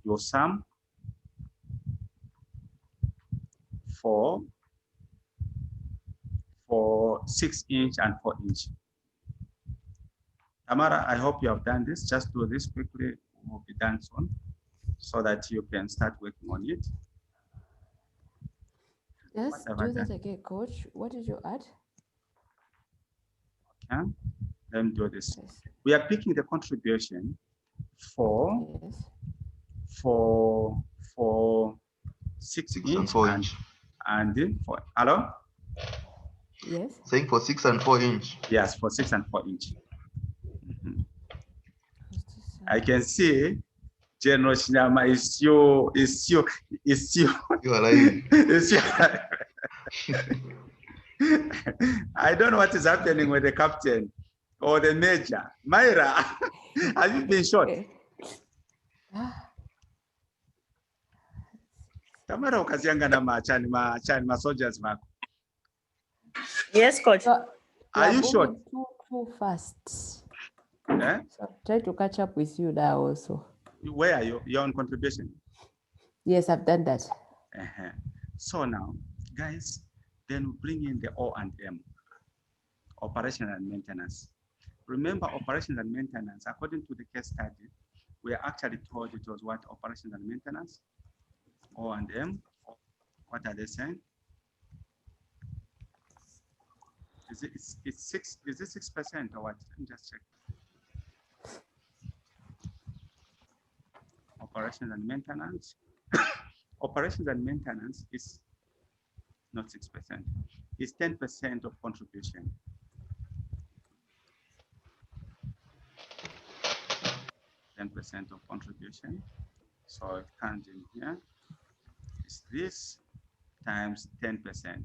your sum for 6-inch and 4-inch. Tamara, I hope you have done this. Just do this quickly. It will be done soon so that you can start working on it. Just What have I do that done? again, coach. What did you add? Okay, let me do this. Yes. We are picking the contribution for Yes. for 6 and 6-inch 4-inch. and for hello? Yes. Saying for 6 and 4-inch. Yes, for 6 and 4-inch. Mhm. What's this, I can see General Shinyama is you. You are lying. Is you. I don't know what is happening with the captain or the major. Myra, have you been shot? Okay. Ah, Tamara ukazianga na ma soldiers vako. Yes, coach. so Are you are sure? moving too fast. Eh? So I'm trying to catch up with you now also. Where are you? You're on contribution. Yes, I've done that. Uh-huh. So now, guys, then we bring in the O&M, operation and maintenance. Remember, operations and maintenance, according to the case study, we are actually told it was what? Operations and maintenance, O&M. What are they saying? Is it 6% or what? Let me just check. Operations and maintenance. Operations and maintenance is not 6%. It's 10% of contribution. 10% of contribution. So it comes in here. It's this times 10%.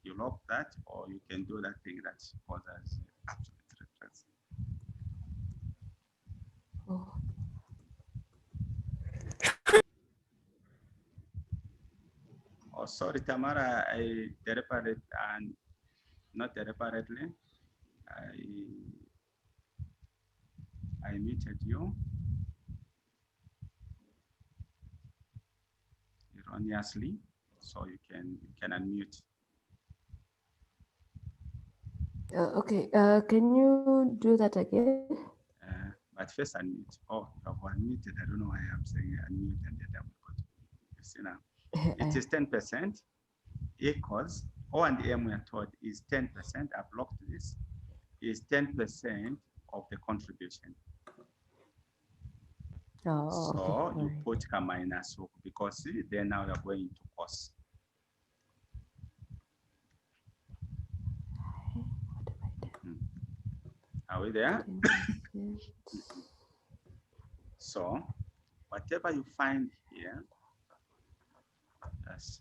You lock that, or you can do that thing that causes absolute reference. Oh. Oh, sorry, Tamara, I deliberately and not deliberately. I muted you erroneously, so you can unmute. Okay. Can you do that again? But first unmute. Oh, you have unmuted. I don't know why I'm saying unmute and then I'm good. You see now, it is 10% equals O&M we are told is 10%. I've locked this. Is 10% of the contribution. Oh, So okay. you Alright. put a minus because see, then now you're going to cost. What have I done? Are we there? 10%. So whatever you find here, yes,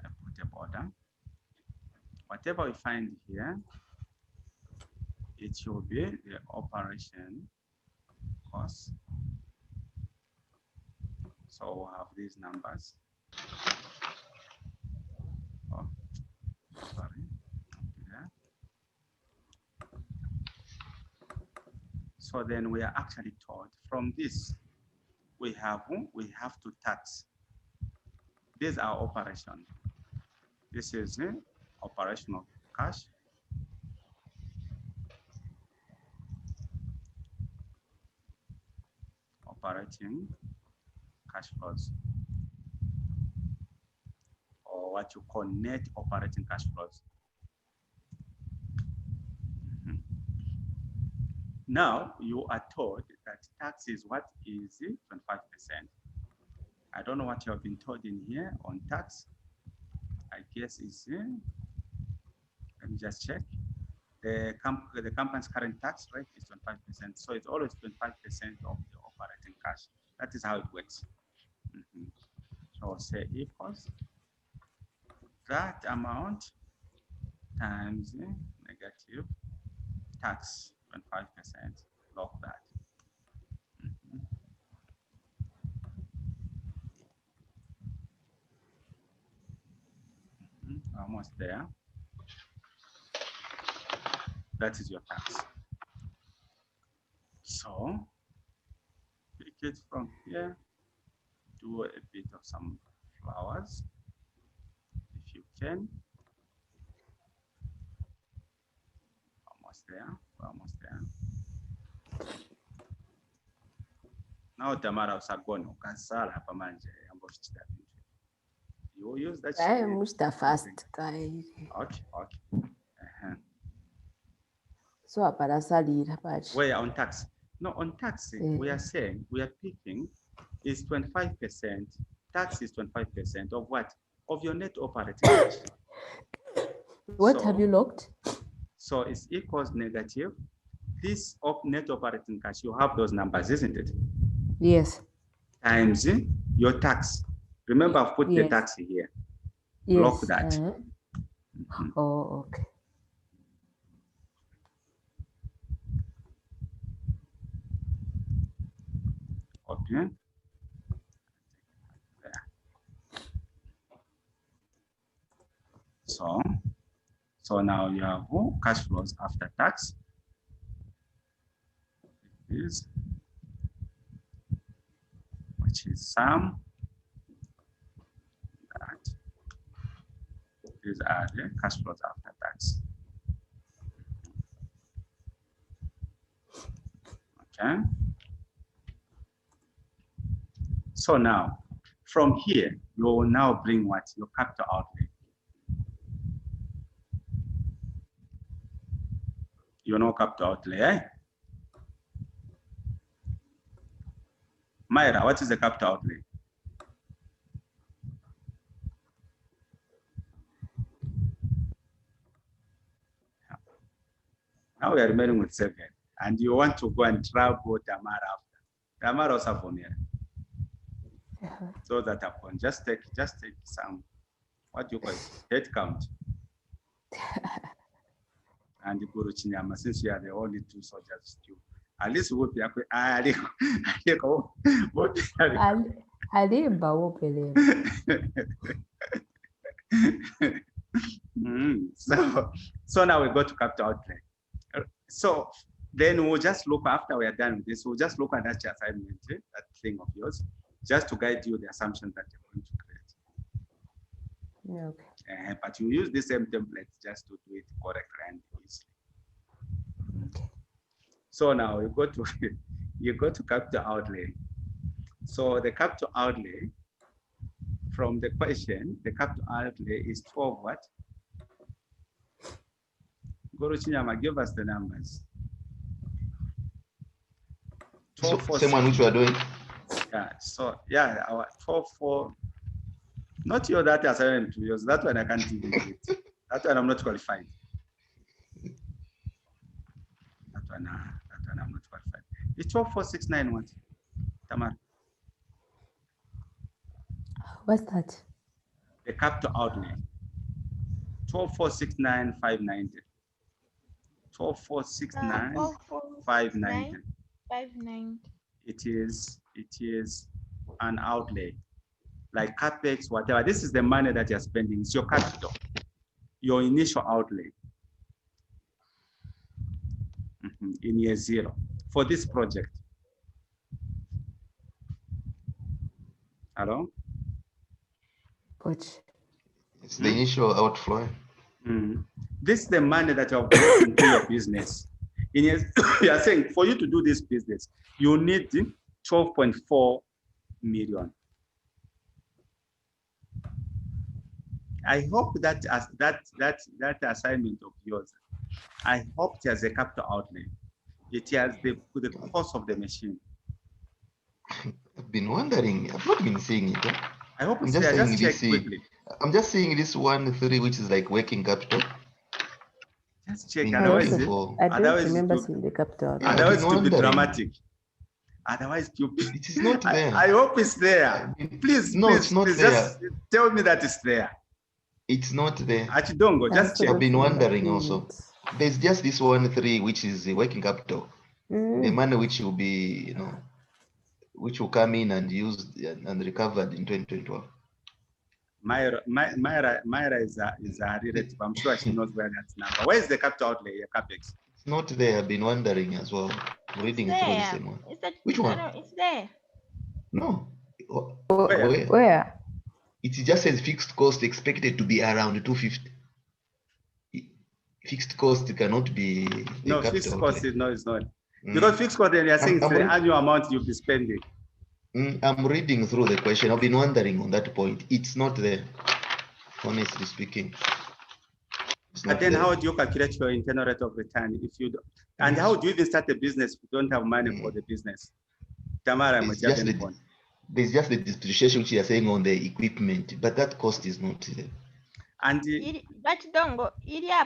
I put a border. Whatever we find here, it should be the operation cost. So we'll have these numbers. Oh, sorry. Yeah. So then we are actually told from this, we have to tax. These are operation. This is operational cash. Operating cash flows, or what you call net operating cash flows. Mhm. Now you are told that tax is what is 25%. I don't know what you have been told in here on tax. I guess it's let me just check. The company's current tax rate is 25%, so it's always 25% of the operating cash. That is how it works. Mhm. So say equals that amount times negative tax 25%, log that. Mhm. Almost there. That is your tax. So pick it from here, do a bit of some flowers if you can. Almost there, almost there. Now Tamara Sagono Kansala Pamanje and you will use that I shade. must the fast guy. Okay, okay. Uh-huh. So aparasalira but Where on tax? No, on tax, we are saying we are picking is 25%. Tax is 25% of what? Of your net operating cash. what have you logged? So it's equals negative. This of net operating cash, you have those numbers, isn't it? Yes. Times your tax. Remember, I've put the Yes. tax here. Yes. Block that. Mhm. Oh, okay. Okay. There. So now you have cash flows after tax. Is which is sum that. These are the cash flows after tax. Okay. So now, from here, you will now bring what? Your capital outlay. You know capital outlay, eh? Myra, what is the capital outlay? Now we are remaining with 7, and you want to go and trouble Tamara after. Tamara also from here. So that upon just take some, what do you call it, head count. And the Guru Chinyama, since you are the only 2 soldiers, at least we'll be Alimba wopelele. So now we go to capital outlay. So then we'll just look, after we are done with this, we'll just look at that assignment, that thing of yours, just to guide you the assumptions that you're going to create. Okay. But you use the same template just to do it correctly and easily. Okay. So now you go to capital outlay. So the capital outlay from the question, the capital outlay is 12 what? Guru Chinyama, give us the numbers. 12, So, same one which we are doing. Yeah, so yeah, our 12.4, not your data assignment to yours. That one I can't even do it. That one I'm not qualified. That one I'm not qualified. It's 12.469 what? Tamar. What's that? The capital outlay. 12.469,590. 12.469,590. 590. It is an outlay, like capex, whatever. This is the money that you're spending. It's your capital, your initial outlay in year 0 for this project. Hello? Coach. It's the initial outflow. This is the money that you have brought into your business. You are saying for you to do this business, you need 12.4 million. I hope that as that assignment of yours, I hope it has a capital outlay. It has the cost of the machine. I've been wondering. I've not been seeing it. I hope I'm it's just there. saying Just this. check quickly. I'm just seeing this 1.3, which is like working capital. Just check. I Otherwise, I don't otherwise remember to, seeing the capital. Yeah, I've otherwise been to be wondering. dramatic. Otherwise, you. It is not there. I hope it's there. Please, No, please, it's not please, there. just tell me that it's there. It's not there. Achidongo, just Cancel check. I've been from wondering also. agreement. There's just this 1.3, which is the working capital. The Mm. money which will be, which will come in and used and recovered in 2012. Myra is a relative. I'm sure she knows where that's number. Where is the capital outlay, capex? It's not there. I've been wondering as well. Reading through the There. same one. Is that, Which I one? don't know, it's there. No. Where? Where? It just says fixed cost expected to be around 250. Fixed cost cannot be the No, capital fixed cost outlay. is no, it's not. Because fixed cost, then you're saying it's the annual amount you'll be spending. I'm reading through the question. I've been wondering on that point. It's not there, honestly speaking. It's But not then there. how do you calculate your internal rate of return if you don't? And how do you even start a business if you don't have money for the business? Tamara, There's just the depreciation which you are saying on the equipment, but that cost is not there. And But don't go.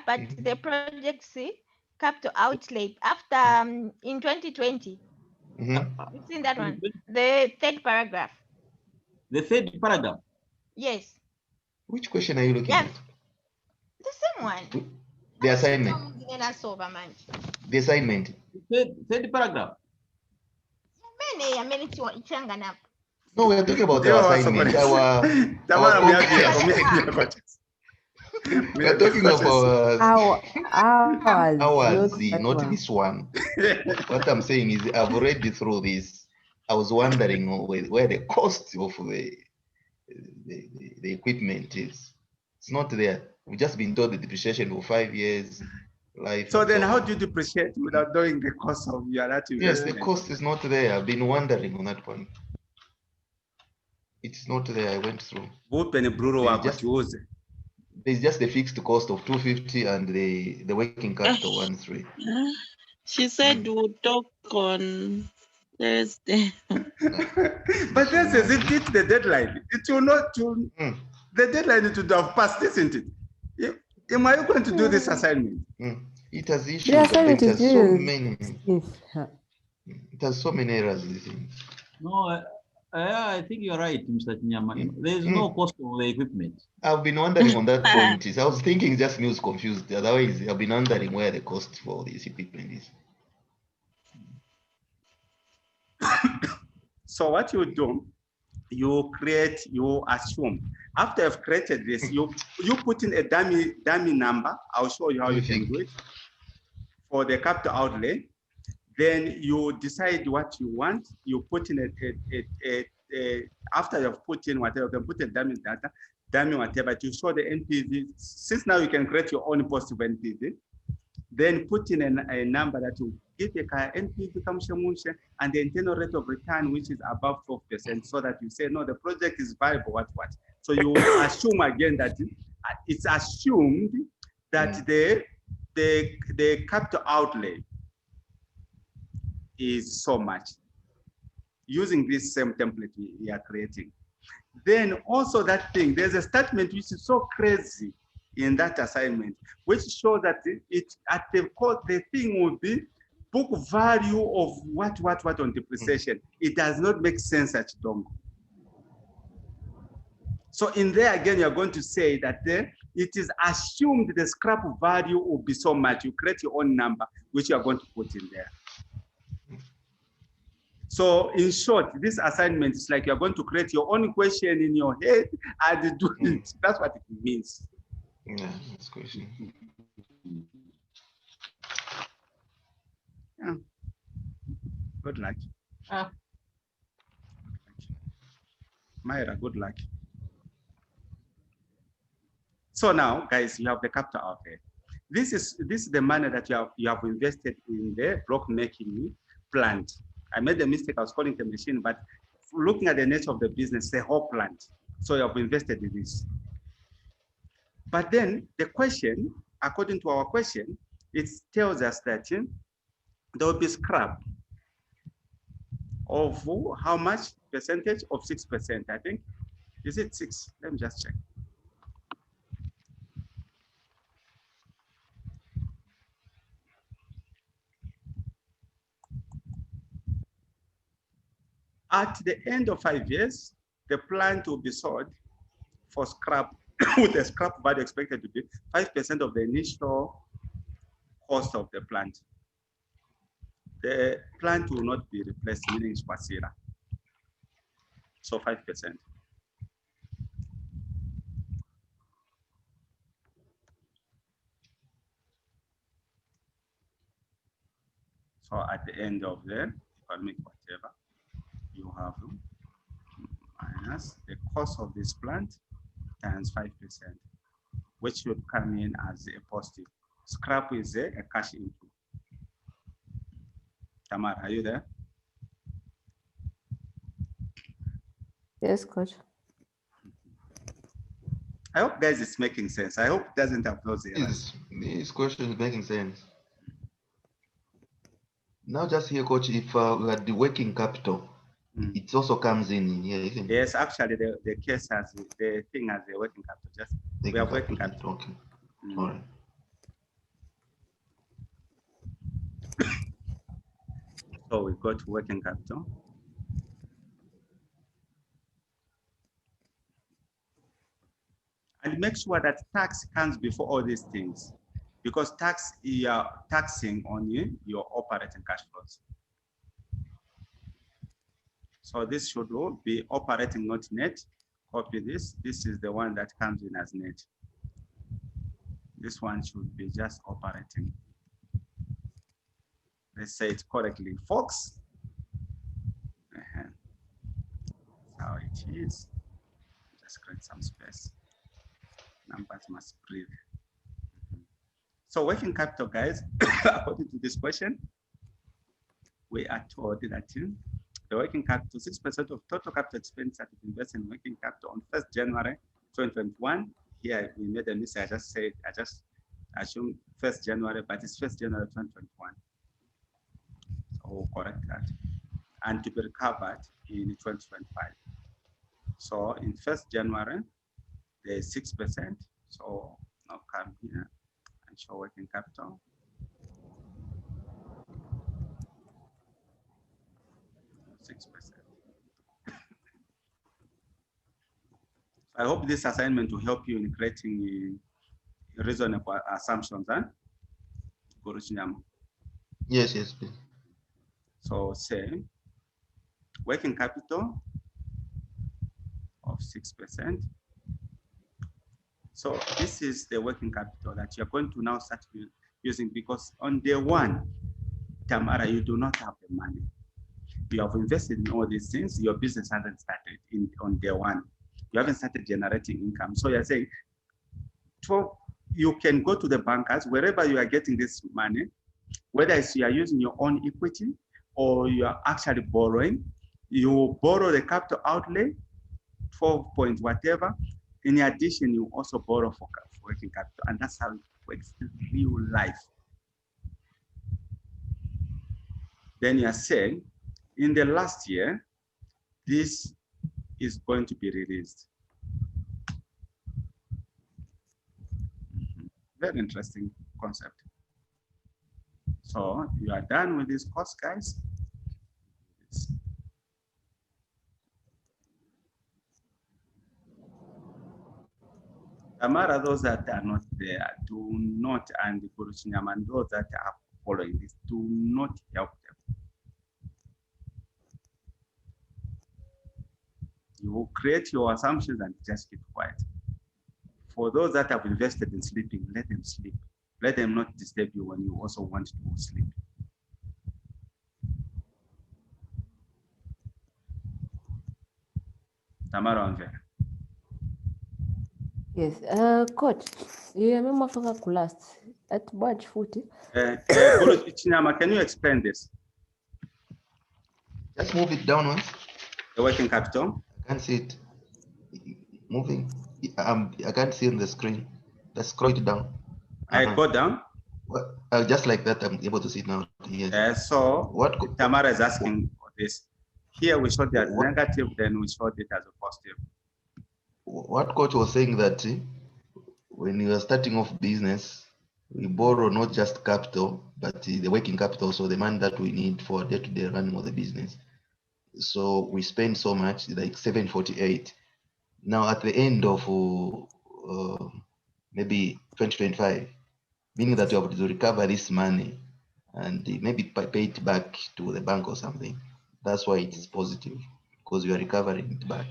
But the project see capital outlay after in 2020. You've seen that one. The third paragraph. The third paragraph. Yes. Which question are you looking Yeah. at? The same one. The assignment. The assignment. Third paragraph. No, we're talking about our assignment. Our we're talking about hours, not this one. What I'm saying is I've read through this. I was wondering where the cost of the equipment is. It's not there. We've just been told the depreciation for 5 years. Life. So then how do you depreciate without knowing the cost of your investment? Yes, the cost is not there. I've been wondering on that point. It's not there. I went through. There's just the fixed cost of 250 and the working capital 1.3. She said we'll talk on Thursday. But this is it the deadline. It will not the deadline it would have passed, isn't it? Am I going to do this assignment? It has issues. The assignment It has is so due. many. It has so many errors. This thing. No, I think you're right, Mr. Chinyama. There is no cost of the equipment. I've been wondering on that point. I was thinking just me was confused. Otherwise, I've been wondering where the cost for this equipment is. So what you do, you assume. After you've created this, you put in a dummy number. I'll show you how you can do it for the capital outlay. Then you decide what you want. You put in after you've put in whatever, you can put a dummy data, dummy whatever to show the NPV. Since now you can create your own positive NPV, then put in a number that will give a NPV and the internal rate of return, which is above 12%, so that you say, no, the project is viable, what. So you assume again that it's assumed that the capital outlay is so much, using this same template we are creating. Then also that thing, there's a statement which is so crazy in that assignment, which shows that it at the cost, the thing will be book value of what on depreciation. It does not make sense at Dongo. So in there again, you're going to say that it is assumed the scrap value will be so much. You create your own number, which you are going to put in there. So in short, this assignment is like you're going to create your own question in your head and do it. That's what it means. Yeah, that's question. Yeah. Good luck. Myra, good luck. So now, guys, you have the capital outlay. This is the money that you have invested in the block making plant. I made the mistake, I was calling the machine, but looking at the nature of the business, the whole plant. So you have invested in this. But then the question, according to our question, it tells us that there will be scrap of how much percentage of 6%, I think. Is it 6? Let me just check. At the end of 5 years, the plant will be sold for scrap with a scrap value expected to be 5% of the initial cost of the plant. The plant will not be replaced, meaning Swasira. So 5%. So at the end of the economic whatever, you have minus the cost of this plant times 5%, which should come in as a positive. Scrap is a cash input. Tamara, are you there? Yes, coach. I hope, guys, it's making sense. I hope it doesn't have those errors. This question is making sense. Now, just here, coach, if we had the working capital, it also comes in here, isn't it? Yes, actually, the case has the thing has the working capital. Just we have working capital. Okay. All right. So we got working capital. And make sure that tax comes before all these things, because tax, you are taxing on your operating cash flows. So this should be operating, not net. Copy this. This is the one that comes in as net. This one should be just operating. Let's say it correctly, folks. That's how it is. Just create some space. Numbers must breathe. So working capital, guys, according to this question, we are told that the working capital, 6% of total capital expenditure to invest in working capital on 1st January 2021. Here we made a mistake. I just assumed 1st January, but it's 1st January 2021. So we'll correct that. And to be recovered in 2025. So in 1st January, there's 6%. So now come here and show working capital. I hope this assignment will help you in creating reasonable assumptions. Huh? Yes, yes, please. So say working capital of 6%. So this is the working capital that you're going to now start using, because on day one, Tamara, you do not have the money. You have invested in all these things. Your business hasn't started on day one. You haven't started generating income. So you're saying, you can go to the bankers, wherever you are getting this money, whether it's you are using your own equity or you are actually borrowing, you borrow the capital outlay, 12 point whatever. In addition, you also borrow for working capital, and that's how it works in real life. Then you are saying, in the last year, this is going to be released. Very interesting concept. So you are done with this course, guys. Tamara, those that are not there, do not, and Guruchinyama, and those that are following this, do not help them. You will create your assumptions and just keep quiet. For those that have invested in sleeping, let them sleep. Let them not disturb you when you also want to sleep. Tamara on there. Yes, coach, you remember for last at batch 40? Chinyama, can you explain this? Just move it down once. The working capital. I can't see it moving. I can't see on the screen. Let's scroll it down. I go down. Well, just like that, I'm able to see it now. Yes. So what Tamara is asking for this. Here we showed it as negative, then we showed it as a positive. What coach was saying that when you are starting off business, we borrow not just capital, but the working capital, so the money that we need for day-to-day running of the business. So we spend so much, like 748. Now at the end of maybe 2025, meaning that you have to recover this money and maybe pay it back to the bank or something. That's why it is positive, because you are recovering it back.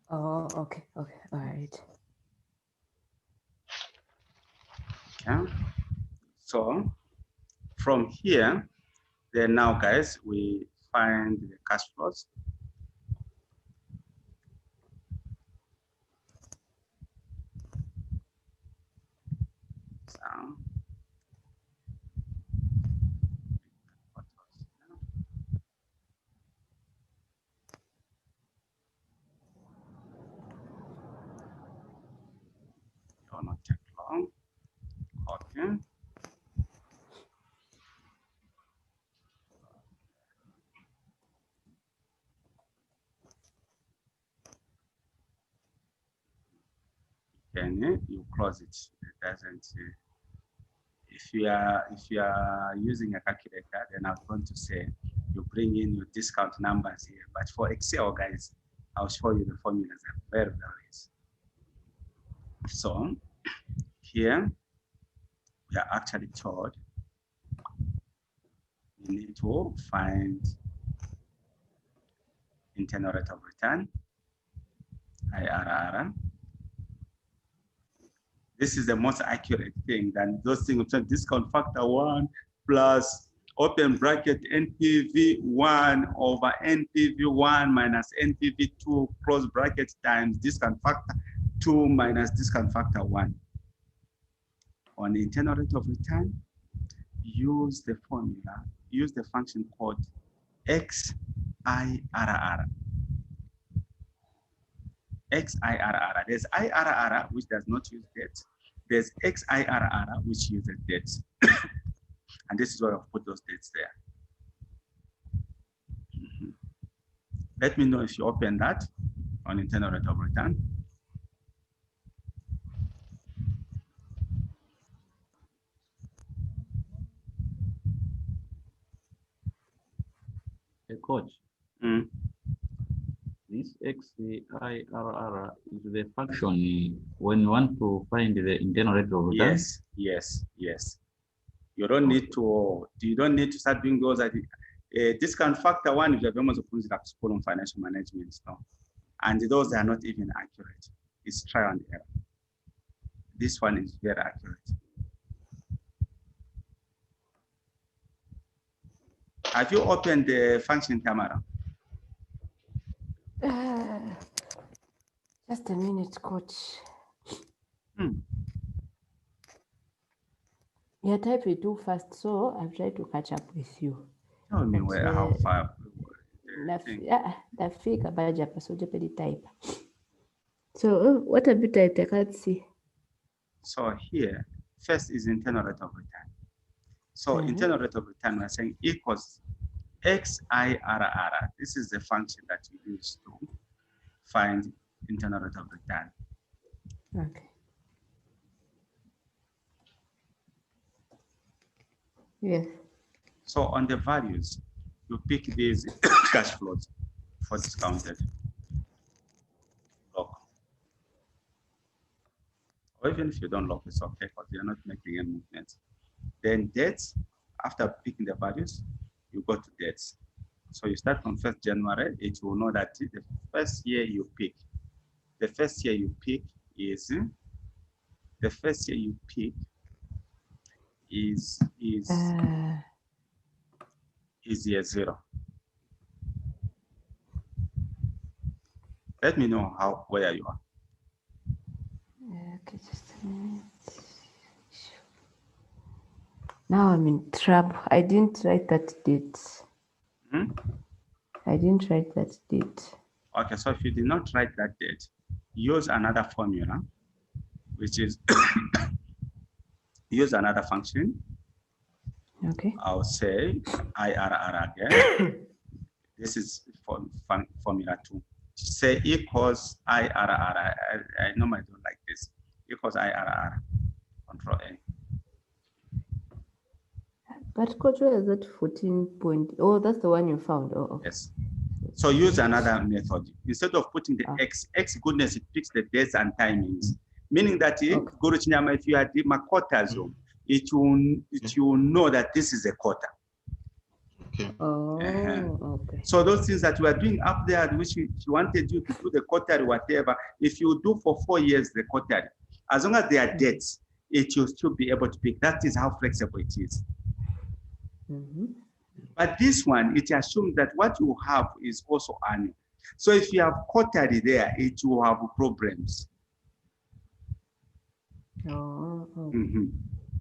Oh, okay, okay, all right. Yeah. So from here, then now, guys, we find the cash flows. So, will not take long. Okay. Then you close it. It doesn't. If you are using a calculator, then I'm going to say you bring in your discount numbers here. But for Excel, guys, I'll show you the formulas are very, very easy. So here we are actually told we need to find internal rate of return, IRR. This is the most accurate thing than those things. Discount factor 1 plus open bracket NPV 1 over NPV 1 minus NPV 2 close bracket times discount factor 2 minus discount factor 1. On the internal rate of return, use the formula, use the function called XIRR. XIRR. There's IRR, which does not use debt. There's XIRR, which uses debt. And this is where I've put those dates there. Let me know if you open that on internal rate of return. Hey, coach. This XIRR is the function when you want to find the internal rate of return. Yes, yes, yes. You don't need to start doing those at discount factor 1 if you have almost like school on financial management. No? And those are not even accurate. It's trial and error. This one is very accurate. Have you opened the function camera? Just a minute, coach. You type it too fast, so I've tried to catch up with you. Tell me where, how far. Nafika baja hapa so jeopardy type. So what have you typed? I can't see. So here, first is internal rate of return. So internal rate of return, we're saying equals XIRR. This is the function that we use to find internal rate of return. Okay. Yes. So on the values, you pick these cash flows for discounted lock. Or even if you don't lock, it's okay because you're not making any movements. Then dates, after picking the values, you go to dates. So you start from 1st January, it will know that the first year you pick. The first year you pick is year 0. Let me know where you are. Okay, just a minute. Now I'm in trouble. I didn't write that date. I didn't write that date. Okay, so if you did not write that date, use another formula, which is use another function. Okay. I'll say IRR again. This is for formula 2. Say equals IRR. I normally don't like this. Equals IRR. Control A. But coach, where is that 14 point? Oh, that's the one you found. Oh, okay. Yes. So use another method. Instead of putting the X goodness, it picks the dates and timings. Meaning that if you are the quarter zone, it will know that this is a quarter. Okay. Okay. So those things that we are doing up there, which we wanted you to do the quarter, whatever, if you do for 4 years the quarter, as long as they are dates, it will still be able to pick. That is how flexible it is. But this one, it assumes that what you have is also annual. So if you have quarterly there, it will have problems.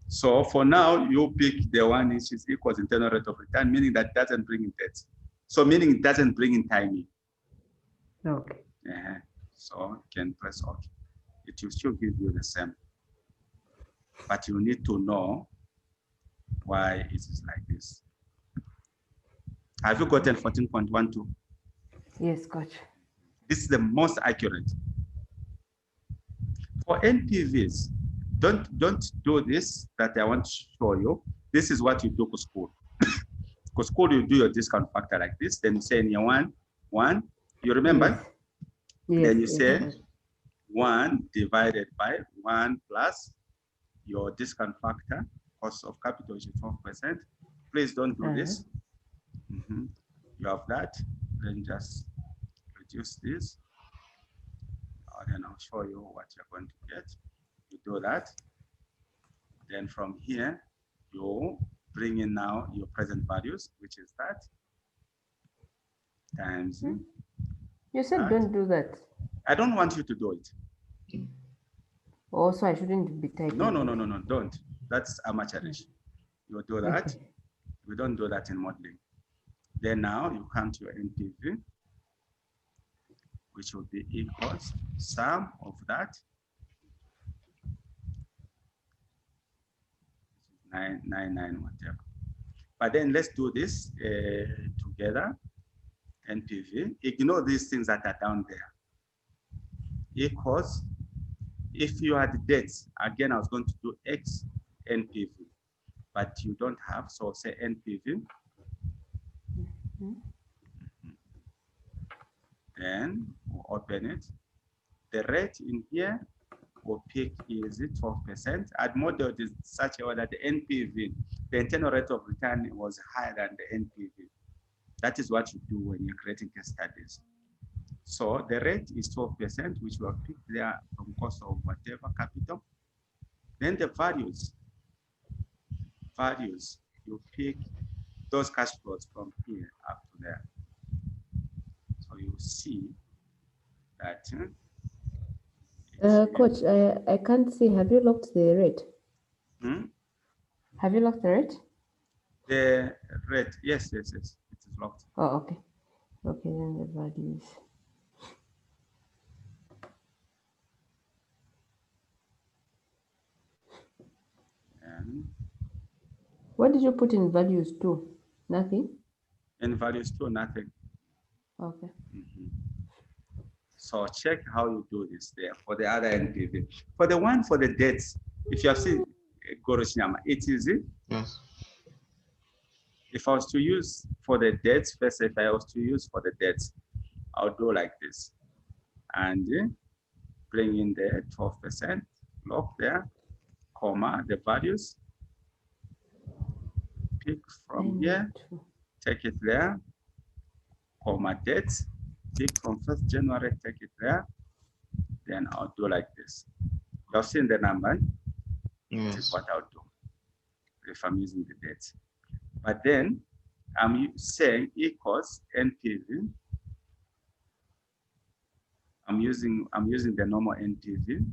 So for now, you pick the one which is equals internal rate of return, meaning that doesn't bring in debts. So meaning it doesn't bring in timing. Okay. So you can press OK. It will still give you the same. But you need to know why it is like this. Have you gotten 14.12? Yes, coach. This is the most accurate. For NPVs, don't do this that I want to show you. This is what you do for school. For school, you do your discount factor like this. Then you say in year one, you remember? Yes. Then you say 1 divided by 1 plus your discount factor, cost of capital is 12%. Please don't do this. You have that. Then just reduce this. Then I'll show you what you're going to get. You do that. Then from here, you bring in now your present values, which is that times. You said that. Don't do that. I don't want you to do it. Also, I shouldn't be typing. No, don't. That's amateurish. You do that. We don't do that in modeling. Then now you come to your NPV, which will be equals sum of that. 999 whatever. But then let's do this together. NPV. Ignore these things that are down there. Equals, if you had dates, again, I was going to do X NPV, but you don't have, so say NPV. Then we'll open it. The rate in here will pick is 12%. I'd modeled it such a way that the NPV, the internal rate of return, was higher than the NPV. That is what you do when you're creating case studies. So the rate is 12%, which we have picked there from cost of whatever capital. Then the values, you pick those cash flows from here up to there. So you see that. Coach, I can't see. Have you locked the rate? Have you locked the rate? The rate, yes, it is locked. Oh, okay. Okay, then the values. And what did you put in values too? Nothing? In values too, nothing. Okay. So check how you do this there for the other NPV. For the one for the dates, if you have seen Goroshinyama, it's easy. Yes. If I was to use for the dates, first, if I was to use for the dates, I'll do like this. And bring in the 12%, lock there, comma, the values. Pick from here, take it there, comma, dates. Pick from 1st January, take it there. Then I'll do like this. You've seen the number. Yes. This is what I'll do if I'm using the dates. But then I'm saying equals NPV. I'm using the normal NPV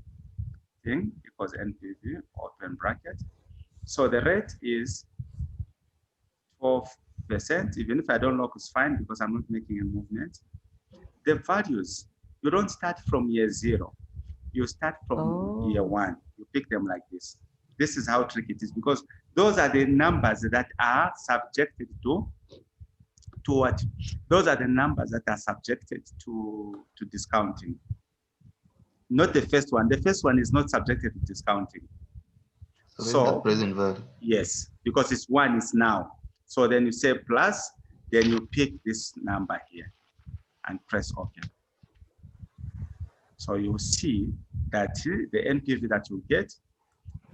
thing equals NPV, open bracket. So the rate is 12%. Even if I don't lock, it's fine because I'm not making a movement. The values, you don't start from year 0. You start from year 1. You pick them like this. This is how tricky it is because those are the numbers that are subjected to what? Those are the numbers that are subjected to discounting. Not the first one. The first one is not subjected to discounting. So present value. Yes, because it's 1 is now. So then you say plus, then you pick this number here. and press OK. So you see that the NPV that you get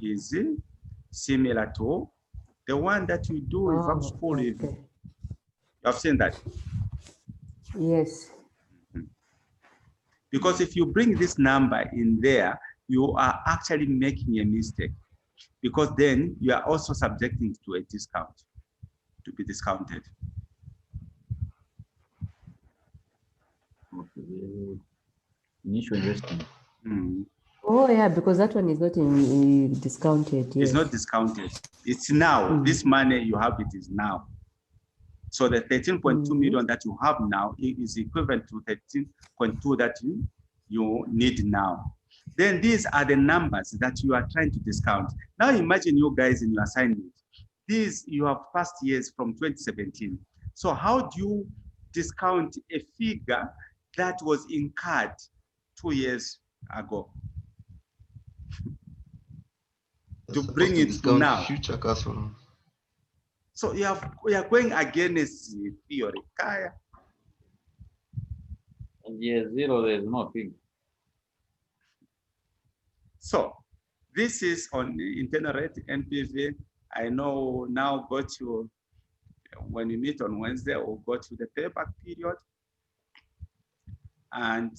is similar to the one that you do with Oh, school. okay. You have seen that? Yes. Because if you bring this number in there, you are actually making a mistake, because then you are also subjecting to a discount, to be discounted. Okay. The initial investment. Oh, yeah, because that one is not in discounted. Yes. It's not discounted. It's now. This money you have, it is now. So the 13.2 million that you have now is equivalent to 13.2 that you need now. Then these are the numbers that you are trying to discount. Now imagine you guys in your assignment. These you have past years from 2017. So how do you discount a figure that was incurred 2 years ago? To bring it to now. Future cash flow. So we are going against the theory. Kaya. And year zero, there's no thing. So this is on the internal rate NPV. I know now go to, when you meet on Wednesday, we'll go to the payback period and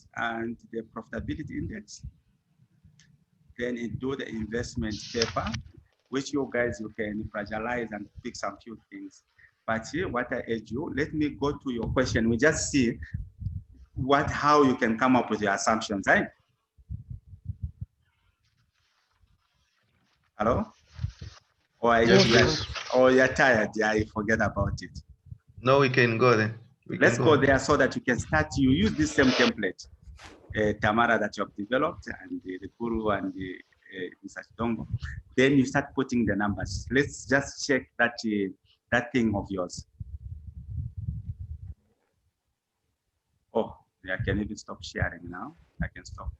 the profitability index. Then do the investment paper, which you guys, you can fragilize and pick some few things. But here, what I urge you, let me go to your question. We just see how you can come up with your assumptions, right? Hello? Or you're tired, yeah, you forget about it. No, we can go then. Let's go there so that you can start. You use this same template, Tamara, that you have developed, and the Guru and the Mr. Dongo. Then you start putting the numbers. Let's just check that that thing of yours. Oh, I can even stop sharing now. I can stop.